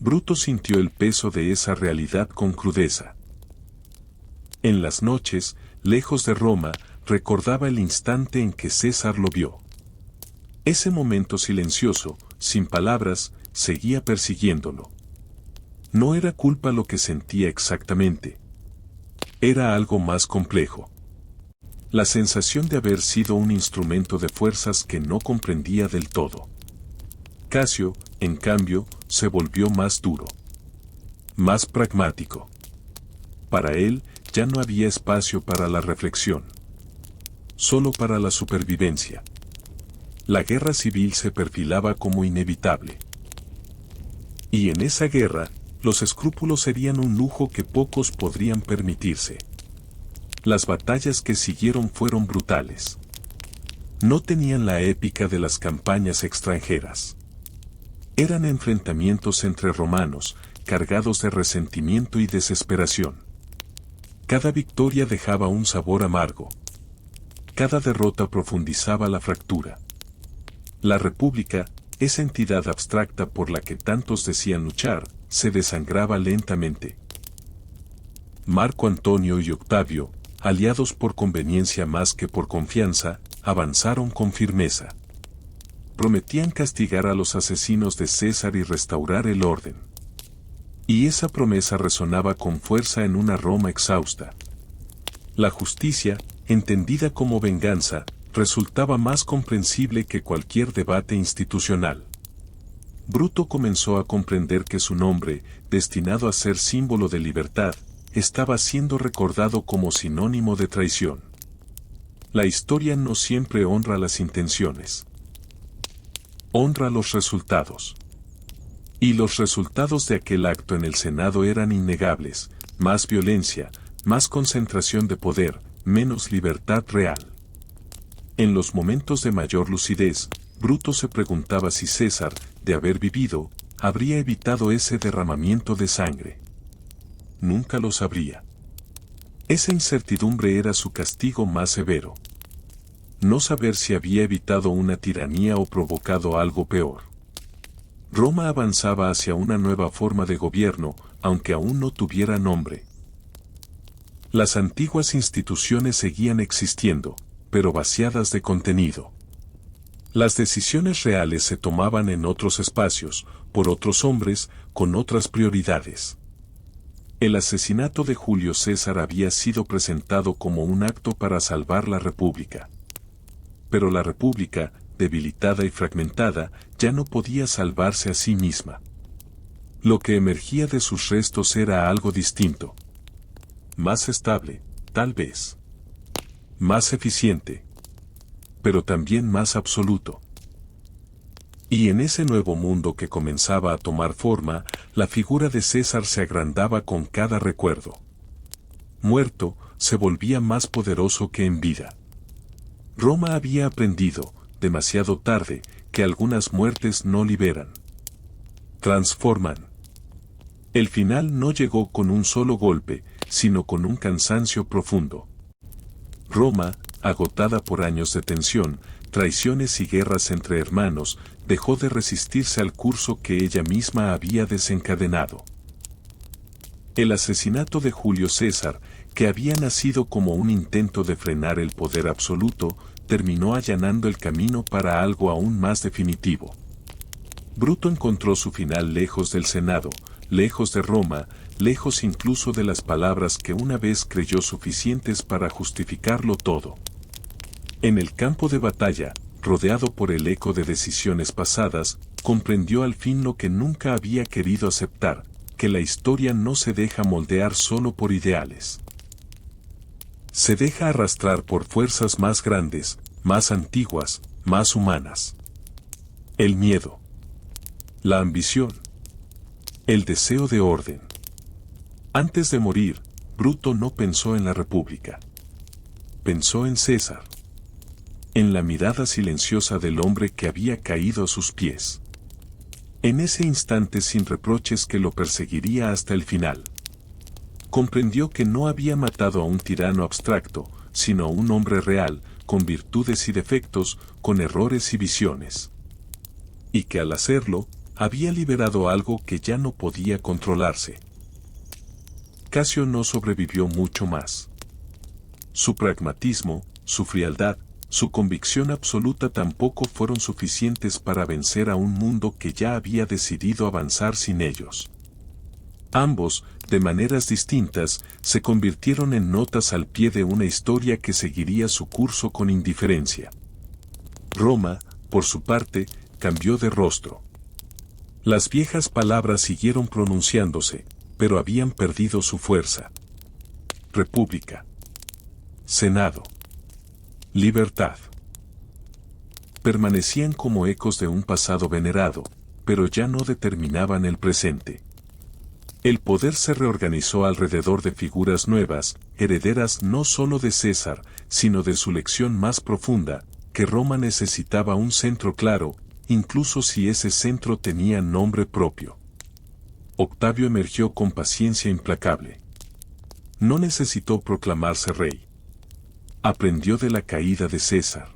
Bruto sintió el peso de esa realidad con crudeza. En las noches, lejos de Roma, recordaba el instante en que César lo vio. Ese momento silencioso, sin palabras, seguía persiguiéndolo. No era culpa lo que sentía exactamente. Era algo más complejo. La sensación de haber sido un instrumento de fuerzas que no comprendía del todo. Casio, en cambio, se volvió más duro. Más pragmático. Para él, ya no había espacio para la reflexión. Solo para la supervivencia. La guerra civil se perfilaba como inevitable. Y en esa guerra, los escrúpulos serían un lujo que pocos podrían permitirse. Las batallas que siguieron fueron brutales. No tenían la épica de las campañas extranjeras. Eran enfrentamientos entre romanos, cargados de resentimiento y desesperación. Cada victoria dejaba un sabor amargo. Cada derrota profundizaba la fractura. La República, esa entidad abstracta por la que tantos decían luchar, se desangraba lentamente. Marco Antonio y Octavio, aliados por conveniencia más que por confianza, avanzaron con firmeza. Prometían castigar a los asesinos de César y restaurar el orden. Y esa promesa resonaba con fuerza en una Roma exhausta. La justicia, entendida como venganza, resultaba más comprensible que cualquier debate institucional. Bruto comenzó a comprender que su nombre, destinado a ser símbolo de libertad, estaba siendo recordado como sinónimo de traición. La historia no siempre honra las intenciones. Honra los resultados. Y los resultados de aquel acto en el Senado eran innegables: más violencia, más concentración de poder, menos libertad real. En los momentos de mayor lucidez, Bruto se preguntaba si César, de haber vivido, habría evitado ese derramamiento de sangre. Nunca lo sabría. Esa incertidumbre era su castigo más severo. No saber si había evitado una tiranía o provocado algo peor. Roma avanzaba hacia una nueva forma de gobierno, aunque aún no tuviera nombre. Las antiguas instituciones seguían existiendo, pero vaciadas de contenido. Las decisiones reales se tomaban en otros espacios, por otros hombres, con otras prioridades. El asesinato de Julio César había sido presentado como un acto para salvar la República. Pero la República, debilitada y fragmentada, ya no podía salvarse a sí misma. Lo que emergía de sus restos era algo distinto. Más estable, tal vez. Más eficiente. Pero también más absoluto. Y en ese nuevo mundo que comenzaba a tomar forma, la figura de César se agrandaba con cada recuerdo. Muerto, se volvía más poderoso que en vida. Roma había aprendido, demasiado tarde, que algunas muertes no liberan. Transforman. El final no llegó con un solo golpe, sino con un cansancio profundo. Roma, agotada por años de tensión, traiciones y guerras entre hermanos, dejó de resistirse al curso que ella misma había desencadenado. El asesinato de Julio César, que había nacido como un intento de frenar el poder absoluto, terminó allanando el camino para algo aún más definitivo. Bruto encontró su final lejos del Senado, lejos de Roma, lejos incluso de las palabras que una vez creyó suficientes para justificarlo todo. En el campo de batalla, rodeado por el eco de decisiones pasadas, comprendió al fin lo que nunca había querido aceptar: que la historia no se deja moldear solo por ideales. Se deja arrastrar por fuerzas más grandes, más antiguas, más humanas. El miedo. La ambición. El deseo de orden. Antes de morir, Bruto no pensó en la República. Pensó en César. En la mirada silenciosa del hombre que había caído a sus pies. En ese instante sin reproches que lo perseguiría hasta el final. Comprendió que no había matado a un tirano abstracto, sino a un hombre real, con virtudes y defectos, con errores y visiones. Y que al hacerlo, había liberado algo que ya no podía controlarse. Casio no sobrevivió mucho más. Su pragmatismo, su frialdad, su convicción absoluta tampoco fueron suficientes para vencer a un mundo que ya había decidido avanzar sin ellos. Ambos, de maneras distintas, se convirtieron en notas al pie de una historia que seguiría su curso con indiferencia. Roma, por su parte, cambió de rostro. Las viejas palabras siguieron pronunciándose, pero habían perdido su fuerza. República. Senado. Libertad. Permanecían como ecos de un pasado venerado, pero ya no determinaban el presente. El poder se reorganizó alrededor de figuras nuevas, herederas no solo de César, sino de su lección más profunda, que Roma necesitaba un centro claro, incluso si ese centro tenía nombre propio. Octavio emergió con paciencia implacable. No necesitó proclamarse rey. Aprendió de la caída de César.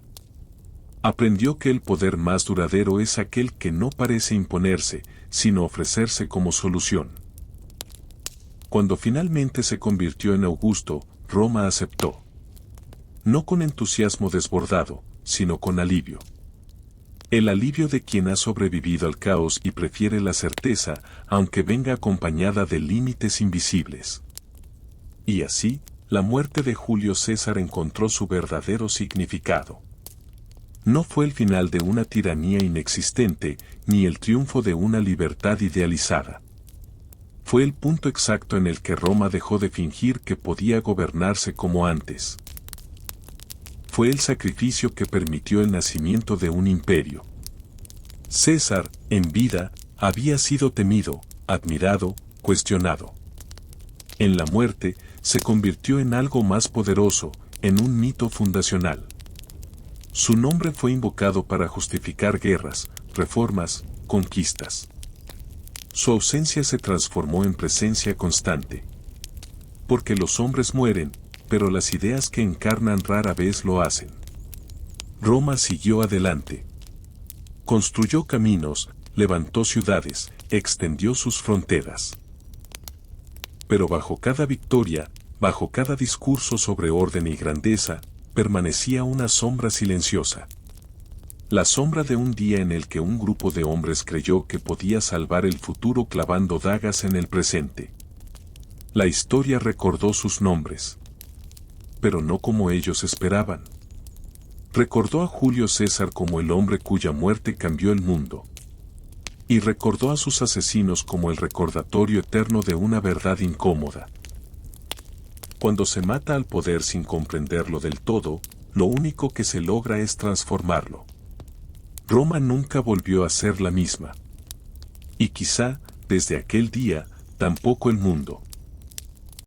Aprendió que el poder más duradero es aquel que no parece imponerse, sino ofrecerse como solución. Cuando finalmente se convirtió en Augusto, Roma aceptó. No con entusiasmo desbordado, sino con alivio. El alivio de quien ha sobrevivido al caos y prefiere la certeza, aunque venga acompañada de límites invisibles. Y así, la muerte de Julio César encontró su verdadero significado. No fue el final de una tiranía inexistente, ni el triunfo de una libertad idealizada. Fue el punto exacto en el que Roma dejó de fingir que podía gobernarse como antes. Fue el sacrificio que permitió el nacimiento de un imperio. César, en vida, había sido temido, admirado, cuestionado. En la muerte, se convirtió en algo más poderoso, en un mito fundacional. Su nombre fue invocado para justificar guerras, reformas, conquistas. Su ausencia se transformó en presencia constante. Porque los hombres mueren, pero las ideas que encarnan rara vez lo hacen. Roma siguió adelante. Construyó caminos, levantó ciudades, extendió sus fronteras. Pero bajo cada victoria, bajo cada discurso sobre orden y grandeza, permanecía una sombra silenciosa. La sombra de un día en el que un grupo de hombres creyó que podía salvar el futuro clavando dagas en el presente. La historia recordó sus nombres. Pero no como ellos esperaban. Recordó a Julio César como el hombre cuya muerte cambió el mundo. Y recordó a sus asesinos como el recordatorio eterno de una verdad incómoda. Cuando se mata al poder sin comprenderlo del todo, lo único que se logra es transformarlo. Roma nunca volvió a ser la misma. Y quizá, desde aquel día, tampoco el mundo.